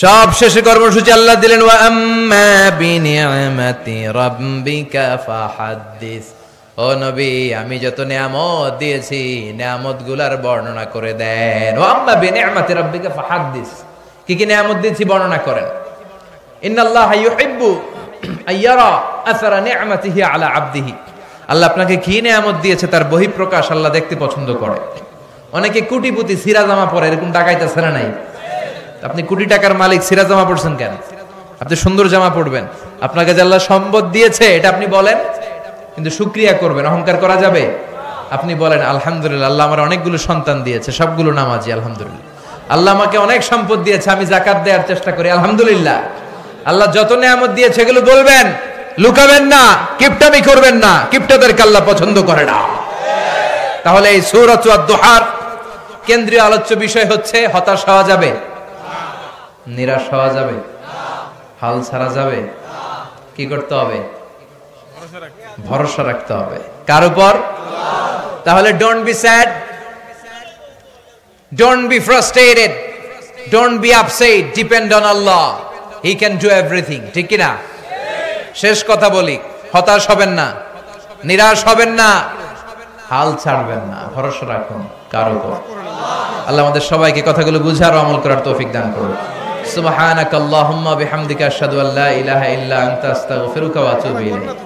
সব শেষে কর্মসূচি আল্লাহ দিলেন, ওয়া আম্মা বিনিআমাতি রাব্বিকা ফাহাদ্দিস। ও নবী, আমি যত নিয়ামত দিয়েছি নিয়ামতগুলোর বর্ণনা করে দেন। ওয়া আম্মা বিনিআমাতি রাব্বিকা ফাহাদ্দিস, কি কি নিয়ামত দিয়েছি বর্ণনা করেন। ইন্নাল্লাহা ইউহিব্বু আইয়ারা আসারা নি'মাতিহি আলা আবদিহি, আল্লাহ আপনাকে কি নিয়ামত দিয়েছে তার বহিঃপ্রকাশ আল্লাহ দেখতে পছন্দ করে। অনেকে কোটিপতি সিরা জামা পরে, এরকম ডাকাইতেছে না নাই? আপনি কোটি টাকার মালিক, সিরা জামা পড়ছেন কেন? আপনি সুন্দর জামা পড়বেন, আপনাকে যে আল্লাহ সম্পদ দিয়েছে এটা আপনি বলেন, কিন্তু শুকরিয়া করবেন। অহংকার করা যাবে? আপনি বলেন আলহামদুলিল্লাহ, আল্লাহ আমার অনেকগুলো সন্তান দিয়েছে, সবগুলো নামাজি, আলহামদুলিল্লাহ। আল্লাহ আমাকে অনেক সম্পদ দিয়েছে, আমি যাকাত দেওয়ার চেষ্টা করি, আলহামদুলিল্লাহ। আল্লাহ যত নিয়ামত দিয়েছে এগুলো বলবেন, লুকাবেন না, কিপটামি করবেন না, কিপটাদেরকে আল্লাহ পছন্দ করে না। তাহলে এই সূরাত আদ-দুহার কেন্দ্রীয় আলোচ্য বিষয় হচ্ছে হতাশ হওয়া যাবে, নিরাশ হওয়া যাবে, হাল ছাড়া যাবে, কি করতে হবে? ভরসা রাখতে হবে। কার উপর? তাহলে don't be sad, don't be frustrated, don't be upset, depend on Allah, he can do everything, ঠিক কি না? শেষ কথা বলি, হতাশ হবেন না, নিরাশ হবেন না, হাল ছাড়বেন না, ভরসা রাখুন কার উপর? আল্লাহ আমাদের সবাইকে কথাগুলো বুঝার ও আমল করার তৌফিক দান করুন। সুবহানাকাল্লাহুম্মা বিহামদিকা আশহাদু আল্লা ইলাহা ইল্লা আনতা আস্তাগফিরুকা ওয়া আতুবু ইলাইক।